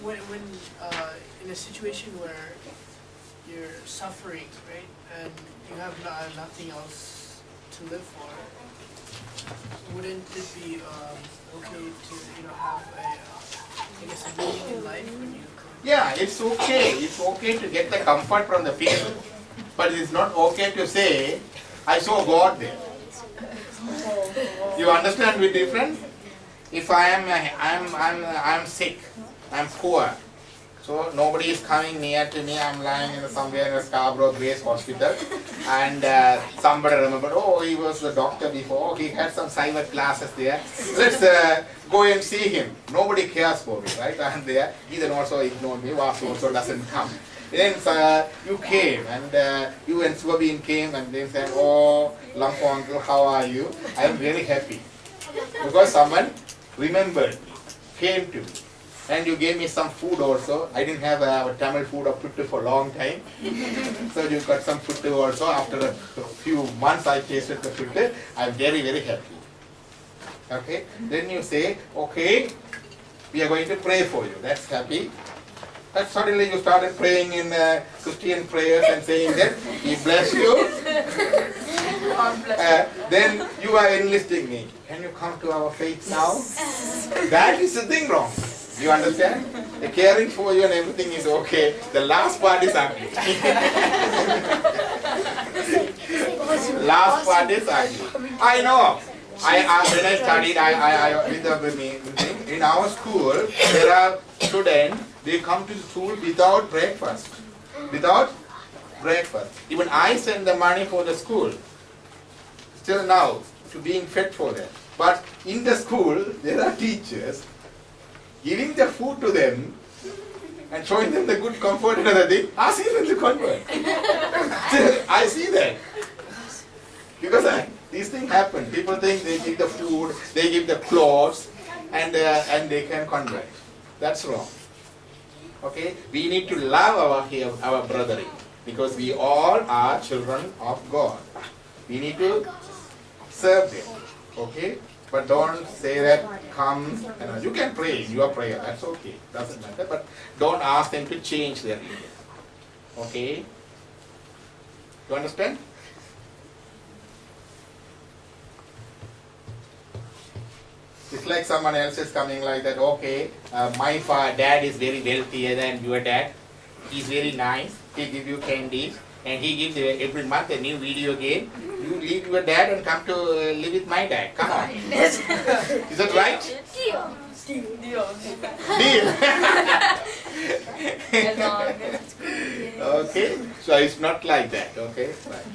when in a situation where you're suffering, right, and you have nothing else to live for, wouldn't it be okay to have I guess a meaning in life when you? Yeah, it's okay. It's okay to get the comfort from the people, but it's not okay to say, "I saw God there." You understand the difference? If I'm sick, I'm poor, so nobody is coming near to me. I'm lying somewhere in a Scarborough Grace Hospital, and somebody remembered, oh, he was the doctor before. Oh, he had some silent classes there. Let's go and see him. Nobody cares for me, right? I'm there. He then also ignored me. Vasu also doesn't come. Then you came, and you and Subabin came, and they said, oh, Lampo uncle, how are you? I am very happy because someone remembered me, came to me. And you gave me some food also. I didn't have Tamil food of puttu for a long time. So you got some puttu also. After a few months I tasted the puttu. I'm very, very happy. Okay? Then you say, okay, we are going to pray for you. That's happy. But suddenly you started praying in Christian prayers and saying that, He bless you. Then you are enlisting me. Can you come to our faith now? That is the thing wrong. You understand? The caring for you and everything is okay. The last part is ugly. Last part is ugly. I know. When I studied, in our school, there are students, they come to school without breakfast. Without breakfast. Even I send the money for the school. Still now, to being fed for them. But in the school, there are teachers giving the food to them and showing them the good comfort and other thing, asking them to convert. I see that. Because these things happen. People think they give the food, they give the clothes, and they can convert. That's wrong. Okay? We need to love our brethren, because we all are children of God. We need to serve them. Okay? But don't say that comes, and you can pray in your prayer, that's okay, doesn't matter, but don't ask them to change their religion. Okay? You understand? It's like someone else is coming like that, okay, my dad is very wealthier than your dad, he's very nice, he gives you candies, and he gives every month a new video game. You leave your dad and come to live with my dad. Come on. Is that right? Deal. Okay. So it's not like that. Okay. Right.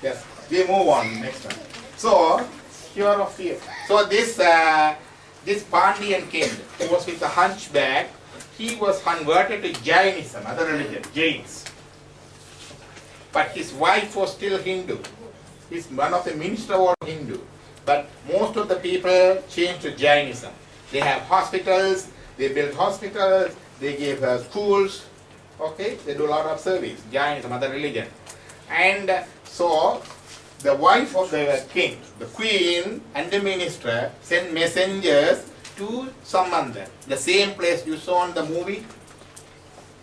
Yes. We move on. Next one. So cure of fear. So this Pandyan king who was with the hunchback, he was converted to Jainism, other religion, Jains. But his wife was still Hindu. He's one of the minister was Hindu. But most of the people changed to Jainism. They have hospitals, they build hospitals, they give schools, okay? They do a lot of service, Jainism, other religion. And so, the wife of the king, the queen and the minister sent messengers to Samandar, the same place you saw in the movie.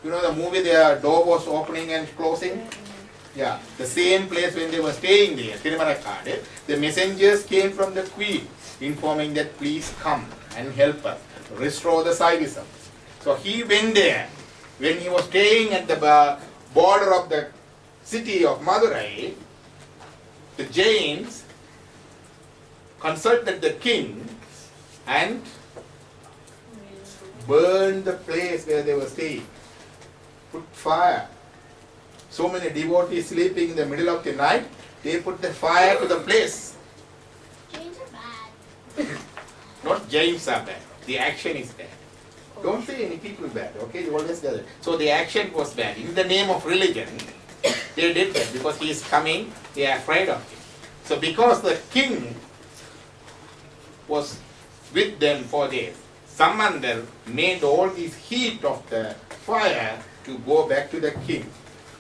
You know the movie, their door was opening and closing? Yeah, the same place when they were staying there, Tirumarakadu, the messengers came from the queen, informing that please come and help us, restore the Saivism. So he went there. When he was staying at the border of the city of Madurai, the Jains consulted the king and burned the place where they were staying, put fire. So many devotees sleeping in the middle of the night, they put the fire to the place. Jains are bad. Not Jains are bad. The action is bad. Don't say any people bad, okay? You always get it. So the action was bad. In the name of religion, they did that because he is coming, they are afraid of him. So because the king was with them for this, Samandar made all this heat of the fire to go back to the king.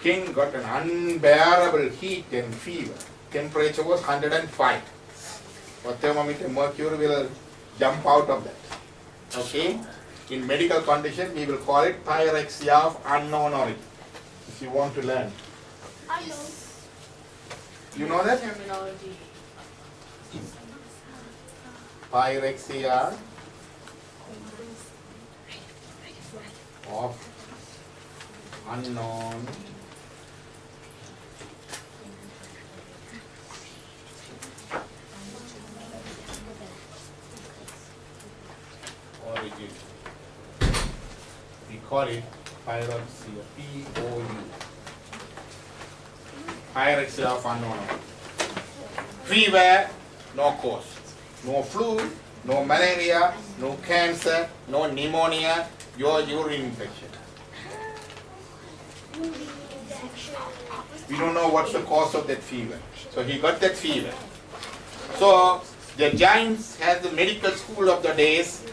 king got an unbearable heat and fever. Temperature was 105. Or thermometer mercury will jump out of that. Okay? In medical condition, we will call it pyrexia of unknown origin. If you want to learn. I know. You know that? Terminology. Pyrexia of unknown origin. We call it pyrexia, P-O-U. Pyrexia of unknown origin. Fever, no cause. No flu, no malaria, no cancer, no pneumonia, your urine infection. We don't know what's the cause of that fever. So he got that fever. So the Jains has the medical school of the days.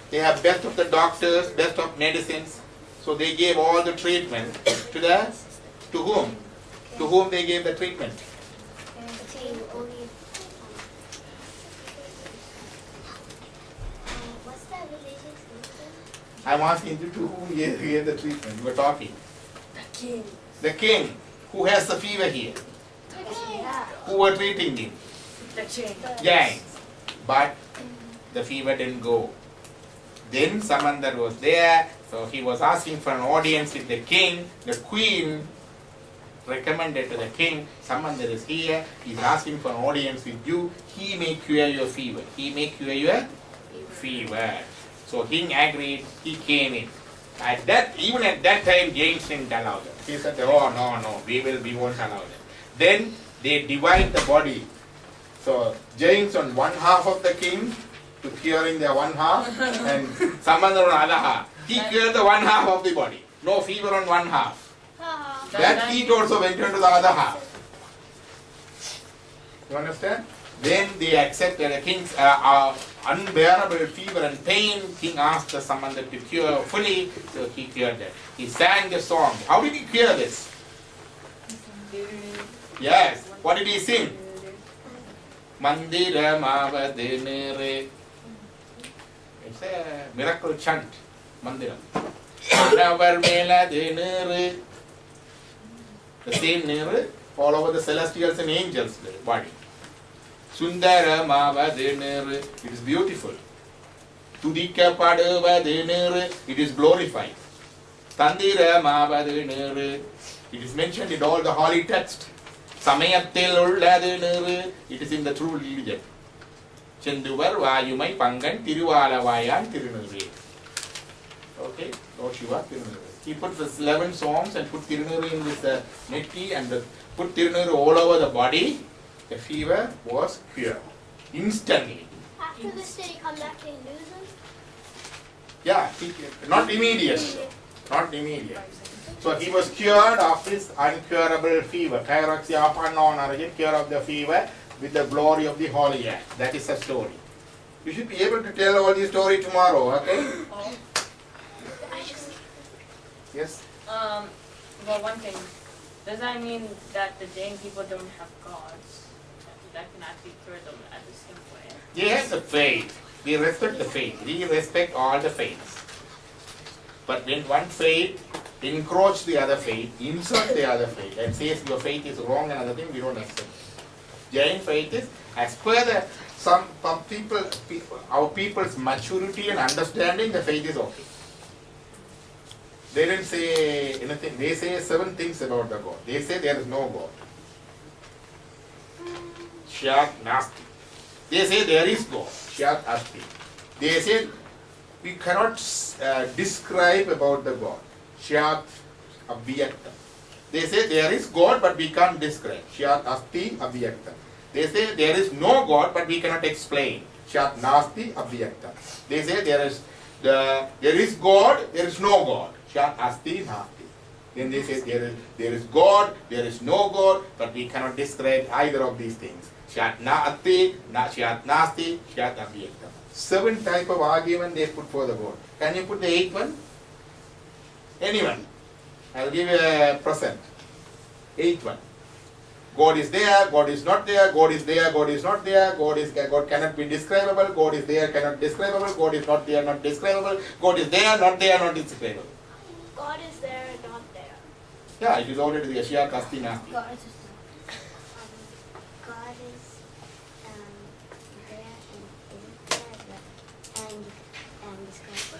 They have best of the doctors, best of medicines. So they gave all the treatment to whom? To whom they gave the treatment? I'm asking you to whom gave the treatment. We're talking. The king. The king. Who has the fever here? Who were treating him? The king. Jains. But the fever didn't go. Then Samandar was there, so he was asking for an audience with the king. The queen recommended to the king, Samandar is here, he's asking for an audience with you, he may cure your fever. He may cure your fever. So king agreed, he came in. Even at that time, Jains didn't allow that. He said, oh no, we won't allow that. Then they divide the body. So Jains on one half of the king to curing their one half, and Samandar on the other half. He cured the one half of the body. No fever on one half. That heat also went into the other half. You understand? Then they accepted the king's unbearable fever and pain. King asked the Samandar to cure fully, so he cured that. He sang the song. How did he cure this? Yes. What did he sing? Mandira Mavadinere. It's a miracle chant. Mandira. The same nere all over the celestials and angels' body. Sundara Mavadinere. It is beautiful. Tudika Padavadinere. It is glorified. Tandira Mavadinere. It is mentioned in all the holy texts. Samayathil ulladinere. It is in the true religion. Chenduvar Vayumai Pangan Tiruvalavayan Tirunure. Okay, Lord Shiva Tirunure. He put the 11 songs and put Tirunure in this netti and put Tirunure all over the body. The fever was cured instantly. After this, did he come back to Hinduism? Yeah, not immediately. Not immediately. So he was cured of this uncurable fever. Pyrexia of unknown origin, cure of the fever with the glory of the Holy Act. That is the story. You should be able to tell all the story tomorrow, okay? Yes? Well, one thing. Does that mean that the Jain people don't have gods that can actually cure them at the same way? They have the faith. We respect the faith. We respect all the faiths. But when one faith encroach the other faith, insult the other faith, and says your faith is wrong and other thing, we don't accept. Jain faith is, as per the some people, our people's maturity and understanding, the faith is okay. They didn't say anything. They say 7 things about the God. They say there is no God. Shyat Nasti. They say there is God. Shyat Asti. They say we cannot describe about the God. Shyat Abhyakta. They say there is God but we can't describe. Shyat Asti Abhyakta. They say there is no God but we cannot explain. Shyat Nasti Abhyakta. They say there is God, there is no God. Shyat Asti Nasti. Then they say there is God, there is no God, but we cannot describe either of these things. Shyat Naati, Shyat Nasti, Shyat Abhyakta. 7 type of argument they put for the God. Can you put the 8th one? Anyone? I'll give you a present. Eighth one. God is there, God is not there, God is there, God is not there, God cannot be describable, God is there, cannot describable, God is not there, not describable, God is there, not describable. God is there, not there. Yeah, it is already there. Shia Kasti Nasti. God is there and describe it.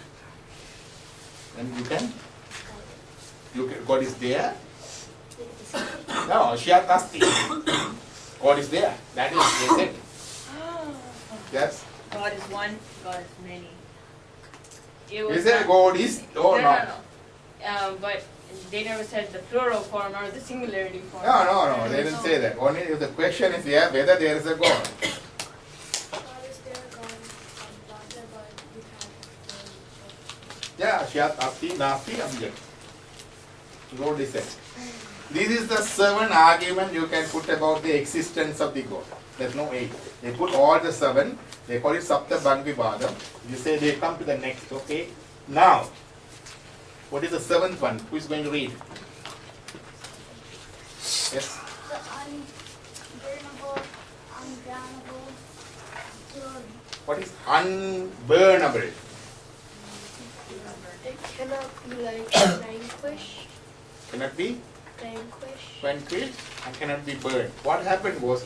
And you can, God is there. Describe it. No, Shia Kasti. God is there. That is, they said. Yes. God is one, God is many. Is there God is or not? No. But they never said the plural form or the singularity form. No, they didn't say that. Only if the question is there whether there is a God. God is there, God is there, but we Yeah, Shia Kasti Nasti object. God is there. This is the 7 argument you can put about the existence of the God. There's no 8. They put all the 7. They call it Sapta Bhangvivadam. You say they come to the next, okay? Now, what is the 7th one? Who is going to read? Yes? The unburnable, ungroundable glory. What is unburnable? It cannot be like vanquished. Cannot be Vanquished. vanquished and cannot be burned. What happened was,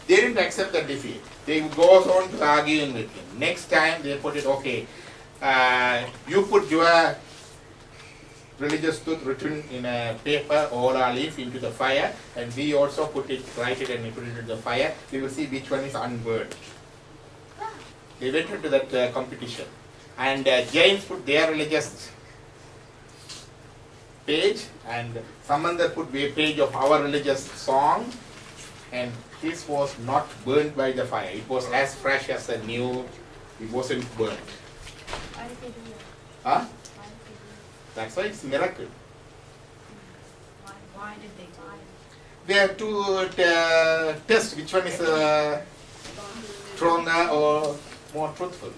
they didn't accept the defeat. They goes on to arguing with him. Next time they put it, okay, you put your religious truth written in a paper or a leaf into the fire, and we also write it and we put it into the fire. We will see which one is unburned. They went into that competition. And Jains put their religious page, and Samandar put a page of our religious song, and this was not burnt by the fire. It was as fresh as a new, it wasn't burnt. Why did they do that? Huh? Why did they do that? That's why it's miracle. Why did they do it? They have to test which one is stronger or more truthful.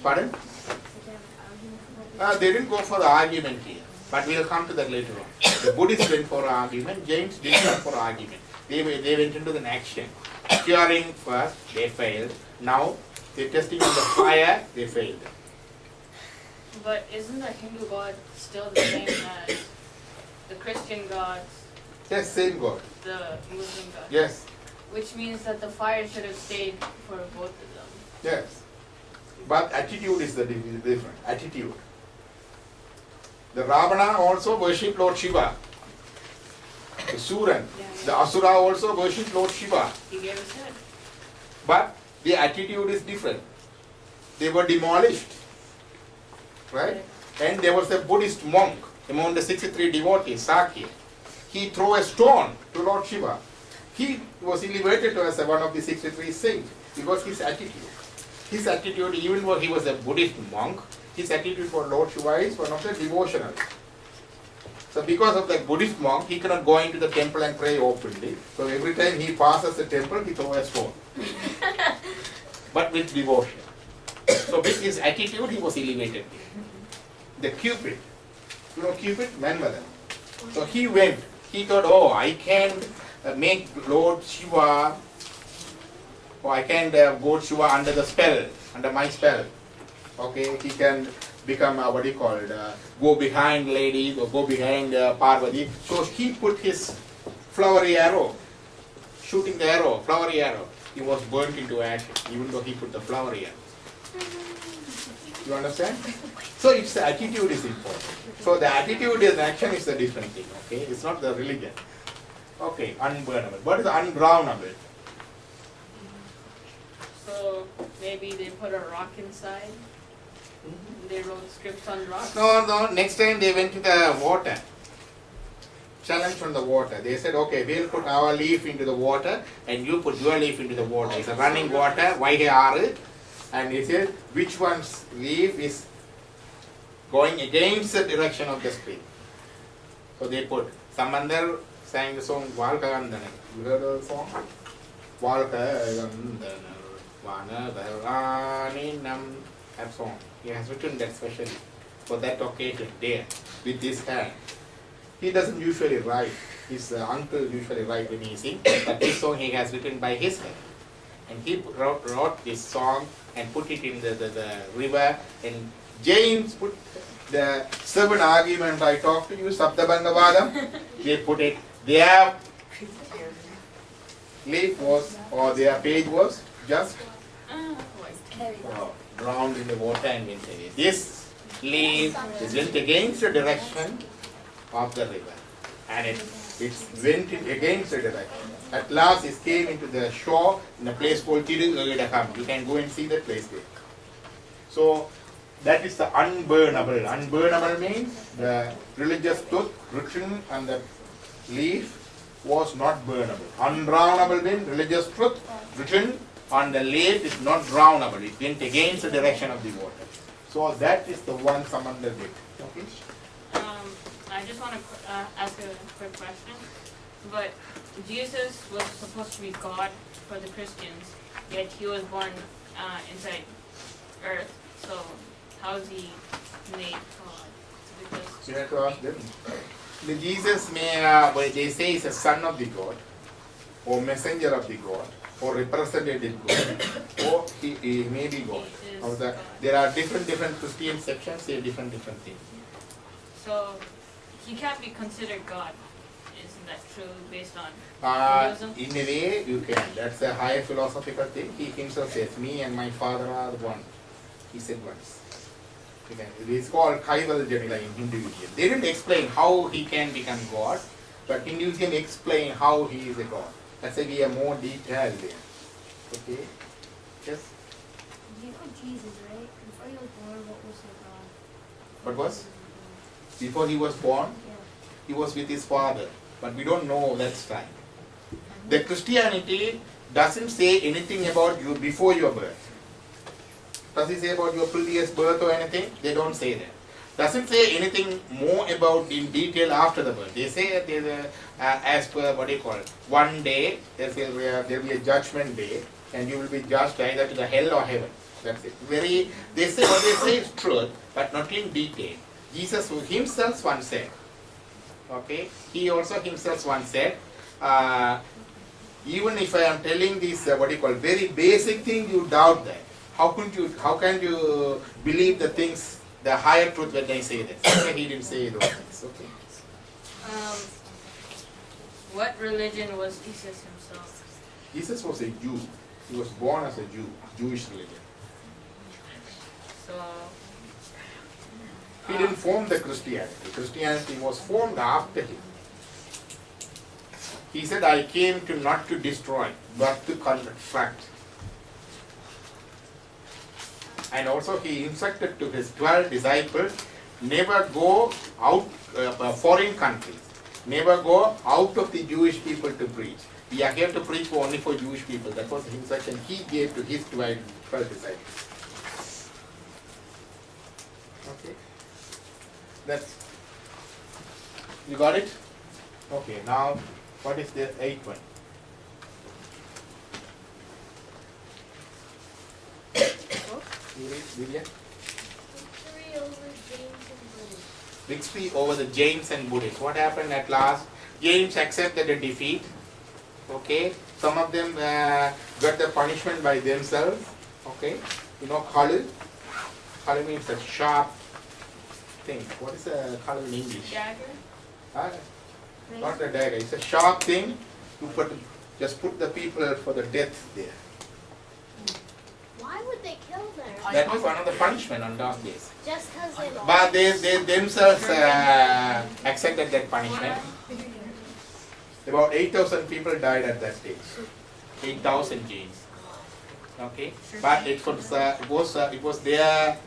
Pardon? They didn't go for the argument here, but we'll come to that later on. The Buddhists went for argument, Jains didn't go for argument. They went into the action. Curing first, they failed. Now, they're testing on the fire, they failed. But isn't the Hindu God still the same as the Christian gods, Yes, same God. the Muslim gods? Yes, Which means that the fire should have stayed for both of them. yes. But attitude is the different. Attitude. The Ravana also worshipped Lord Shiva. The Suran. The Asura also worshipped Lord Shiva. He gave his head. But the attitude is different. They were demolished. Right? And there was a Buddhist monk among the 63 devotees, Sakya. He threw a stone to Lord Shiva. He was elevated as one of the 63 saints because his attitude. His attitude, even though he was a Buddhist monk, his attitude for Lord Shiva is one of the devotional. So because of that Buddhist monk, he cannot go into the temple and pray openly. So every time he passes the temple, he throws a stone. But with devotion. So with his attitude, he was elevated. The Cupid, you know Cupid, Manmadan. So he went, he thought, oh, I can make Lord Shiva, or I can go Shiva under the spell, under my spell. Okay, he can become, go behind ladies or go behind Parvati. So he put his flowery arrow, shooting the arrow, flowery arrow. He was burnt into ashes, even though he put the flowery arrow. You understand? So it's the attitude is important. So the attitude and action is a different thing, okay? It's not the religion. Okay, unburnable. What is ungroundable? So maybe they put a rock inside. They wrote scripts on rocks. No, next time they went to the water. Challenge from the water. They said, okay, we'll put our leaf into the water and you put your leaf into the water. It's a running water, Vaihayaru. And he said, which one's leaf is going against the direction of the stream. So they put, Samandar sang the song Valkagandana. You heard the song? Valkagandana, Vanavaraninam. That song. He has written that specially for that occasion there with this hand. he doesn't usually write. His uncle usually write when he sings. But this song he has written by his hand. And he wrote this song and put it in the river. And James put the 7 arguments I talked to you, Sabdabandavadam. They put it, their leaf was, or their page was just drowned in the water and went away. This leaf is went against the direction of the river. And it went against the direction. At last it came into the shore in a place called Tirugagidakam. You can go and see that place there. So that is the unburnable. Unburnable means the religious truth written on the leaf was not burnable. Undrownable means religious truth written on the leaf is not drownable. It went against the direction of the water. So that is the one Samandar did. Okay? I just want to ask a quick question. But Jesus was supposed to be God for the Christians, yet he was born inside earth. So how is he made God? Because you have to ask them. The Jesus they say is a son of the God, or messenger of the God, or representative God, or he may be God. There are different Christian sections say different things. So he can't be considered God. Isn't that true based on Hinduism? In a way you can. That's a higher philosophical thing. He himself says, me and my father are one. He said once. It is called Kaivaljanila in Hinduism. They didn't explain how he can become God, but Hinduism explain how he is a God. That's why we are more detailed there. Okay? Yes? You know Jesus, right? Before he was born, what was his God? What was? Before he was born, he was with his father. But we don't know that time. The Christianity doesn't say anything about you before your birth. Does it say about your previous birth or anything? They don't say that. Doesn't say anything more about in detail after the birth. They say that as per what they call one day there will be a judgment day and you will be judged either to the hell or heaven. That's it. They say what they say is truth, but not in detail. Jesus himself once said, okay, he also himself once said, even if I am telling this very basic thing, you doubt that. How can you believe the things, the higher truth when I say that? So he didn't say those things. Okay. What religion was Jesus himself? Jesus was a Jew. He was born as a Jew, Jewish religion. So he didn't form the Christianity. Christianity was formed after him. He said, I came not to destroy, but to construct. And also he instructed to his 12 disciples, never go out foreign countries. Never go out of the Jewish people to preach. We are here to preach only for Jewish people. That was the instruction he gave to his 12 disciples. Okay. You got it? Okay, now what is the 8th one? Victory over the Jains and Buddhists. What happened at last? Jains accepted the defeat. Okay, some of them got the punishment by themselves. Okay, you know khalu. Khalu means a sharp thing. What is a khalu in English? dagger? Not a dagger. It's a sharp thing. You just put the people for the death there. Why would they kill them? That was one of the punishment on those days. Just because they lost? But they themselves accepted that punishment. About 8,000 people died at that stage. 8,000 Jains. Okay, but it was their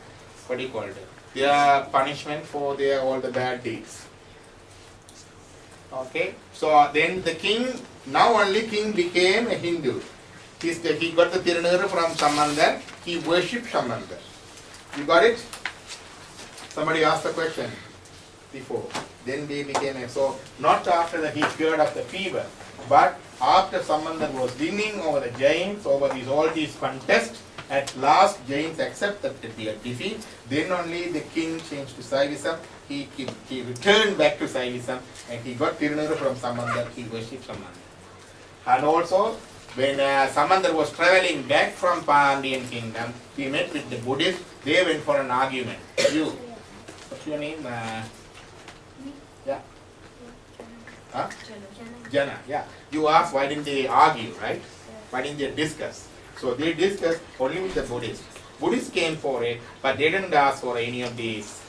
their punishment for all the bad deeds. Okay, so then the king, now only king became a Hindu. He got the Tirunara from Samandar. He worshipped Samandar. You got it? Somebody asked the question before. Then they became so not after that he cured of the fever, but after Samandar was winning over the Jains, over all these contests, At last, James accepted the defeat. Then only the king changed to Saivism. He returned back to Saivism and he got Tirunuru from Samandar. He worshipped Samandar. And also, when Samandar was traveling back from Pandyan kingdom, he met with the Buddhists. They went for an argument. What's your name? Yeah. Huh? Jana. Yeah. You asked why didn't they argue, right? Why didn't they discuss? So they discussed only with the Buddhists. Buddhists came for it, but they didn't ask for any of these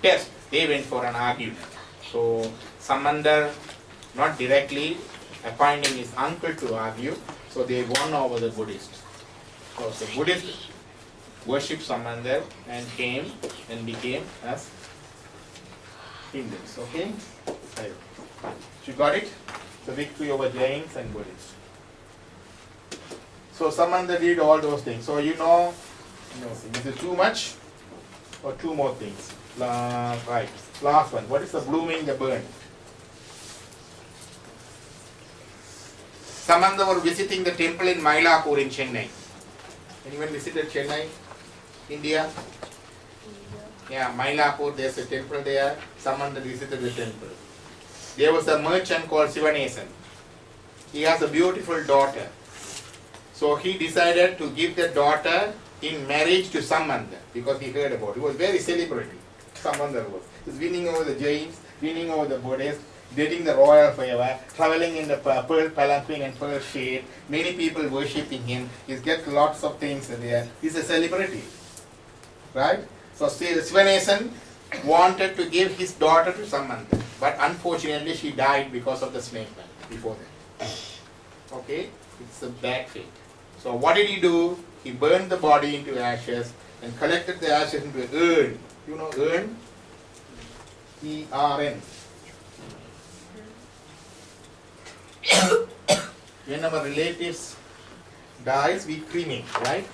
tests. They went for an argument. So Samandar, not directly appointing his uncle to argue, so they won over the Buddhists. So the Buddhists worshipped Samandar and came and became as Hindus. Okay? You got it? The victory over Jains and Buddhists. So Samandar did all those things. So you know, is it too much? Or two more things? Right. Last one. What is the blooming, the burn? Samandar were visiting the temple in Mylapore in Chennai. Anyone visited Chennai? India? Yeah, Mylapore, there's a temple there. Samandar visited the temple. There was a merchant called Sivanesan. He has a beautiful daughter. So he decided to give the daughter in marriage to Samandar because he heard about it. He was very celebrity. Samandar was. He was winning over the Jains, winning over the Buddhists, getting the royal favor, traveling in the pearl palanquin and pearl shade. Many people worshipping him. He's got lots of things there. He's a celebrity. Right? So Sivanesan wanted to give his daughter to Samandar. But unfortunately she died because of the snake bite before that. Okay? It's a bad fate. So what did he do? He burned the body into ashes and collected the ashes into an urn. You know urn? E-R-N. When our relatives dies, we cremate, right?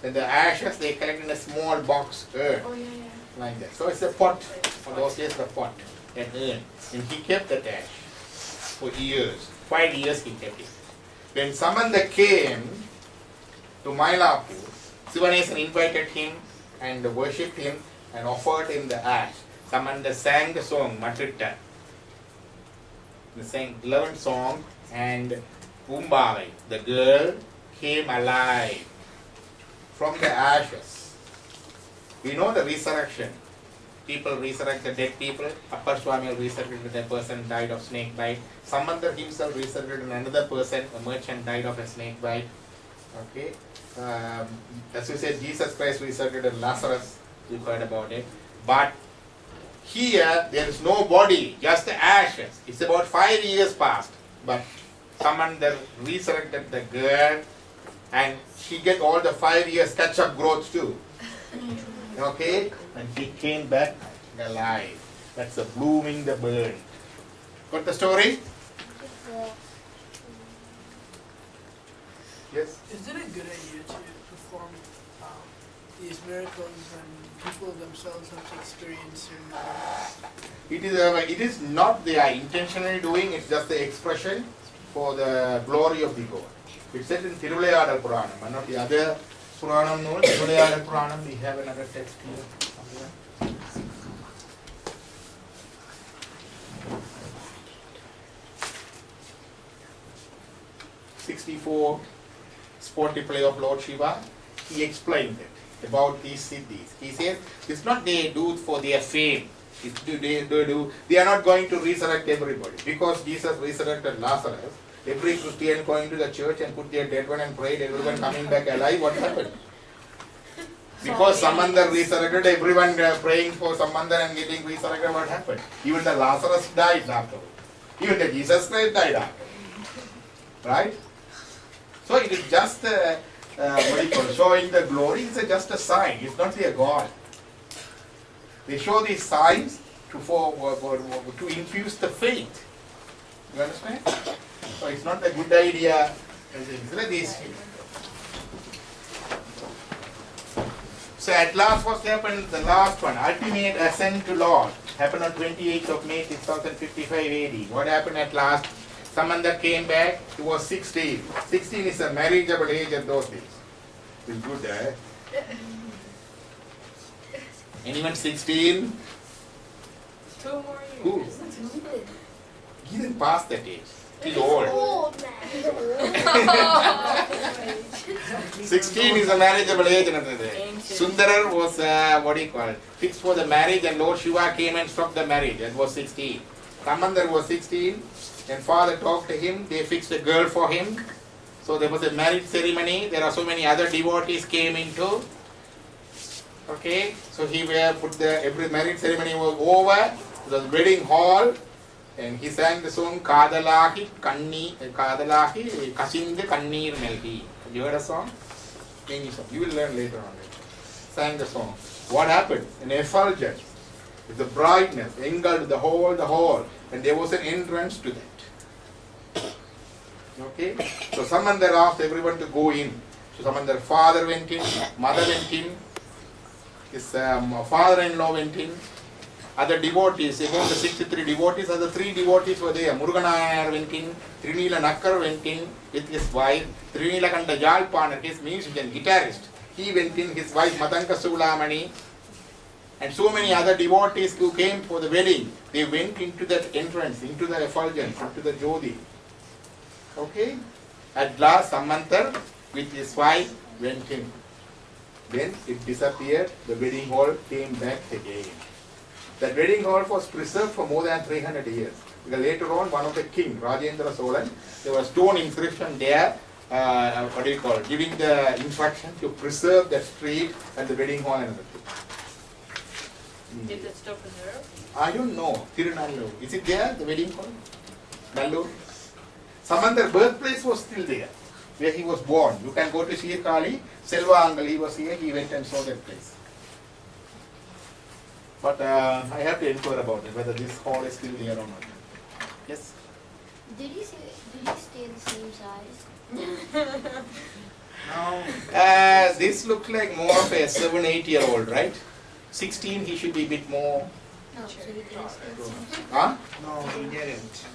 Then the ashes they collect in a small box urn. Oh, yeah. Like that. So it's a pot. For those days, the pot, an urn. And he kept that ash for years. 5 years he kept it. When Samandar came to Mylapore, Sivanesan invited him and worshipped him and offered him the ash. Samandar sang the song Matritta. They sang 11th song and Umbavai, the girl, came alive from the ashes. We know the resurrection. People resurrect the dead people. Appar Swami resurrected a person died of snake bite. Samandar himself resurrected another person, a merchant died of a snake bite. Okay. As you said, Jesus Christ resurrected Lazarus. You heard about it. But here there is no body, just the ashes. It's about 5 years past. But Samandar resurrected the girl and she get all the 5 years catch-up growth too. Okay? And she came back alive. That's the blooming the burn. Got the story? Yes? Is it a good idea to perform these miracles when people themselves have to experience certain It is not they are intentionally doing, it's just the expression for the glory of the God. It's said in Tirulayadal Puranam, one of the other Puranam known, Tirulayadal Puranam, we have another text here. 64 sporty play of Lord Shiva, he explained it about these siddhis. He says, it's not they do it for their fame. They are not going to resurrect everybody. Because Jesus resurrected Lazarus, every Christian going to the church and put their dead one and prayed, everyone coming back alive, what happened? Because Samandar resurrected, everyone praying for Samandar and getting resurrected, what happened? Even the Lazarus died afterwards. Even the Jesus Christ died afterwards. Right? So it is just showing the glory. It's just a sign. It's not their God. They show these signs to infuse the faith. You understand? So it's not a good idea. It's like this. So at last what happened? The last one, ultimate ascent to Lord, happened on 28th of May 6055 AD. What happened at last? Samandar came back, he was 16. 16 is a marriageable age at those days. It's good, eh? Anyone 16? 2 more years. Who? He didn't pass that age. He's old. Old man. 16 is a marriageable age. Ancient. Sundarar was, what do you call it, fixed for the marriage, and Lord Shiva came and stopped the marriage. That was 16. Samandar was 16, and father talked to him. They fixed a girl for him. So there was a marriage ceremony. There are so many other devotees came into. Okay, so he put every marriage ceremony was over. It was wedding hall, and he sang the song Kadalahi Kasinde Kannir Melhi. Have you heard a song? English song. You will learn later on. Sang the song. What happened? An effulgence with the brightness engulfed the hall, and there was an entrance to that. Okay, so Samandar asked everyone to go in. So Samandar father went in, mother went in, his father-in-law went in, other devotees, among the 63 devotees, other 3 devotees were there. Muruganayar went in, Trinila Nakkar went in with his wife, Trinilakanta Jalpanar, his musician, guitarist, he went in, his wife Matanka Sulamani, and so many other devotees who came for the wedding. They went into that entrance, into the effulgence, into the Jodi. Okay? At last, Samantar with his wife went in. Then it disappeared, the wedding hall came back again. That wedding hall was preserved for more than 300 years. Because later on, one of the king, Rajendra Solan, there was stone inscription there, giving the instruction to preserve that street and the wedding hall and everything. Is it still preserved? I don't know, Tirunallur. Is it there, the wedding hall? Nallur? Samandar's birthplace was still there, where he was born. You can go to Sirkali, Selva Angal, he was here, he went and saw that place. But I have to inquire about it, whether this hall is still there or not. Yes? Did he stay the same size? No. This looks like more of a 7-8-year-old, right? 16, he should be a bit more. No, so he didn't stay the same size. Huh? No, he didn't.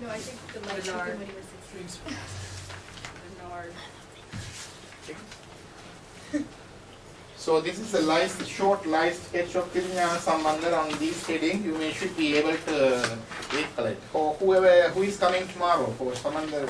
No, I think the light took him when he was 16. Bernard. So this is a short light sketch of Tirunallur Samandar. On these headings, you should be able to recollect. For who is coming tomorrow for Samandar.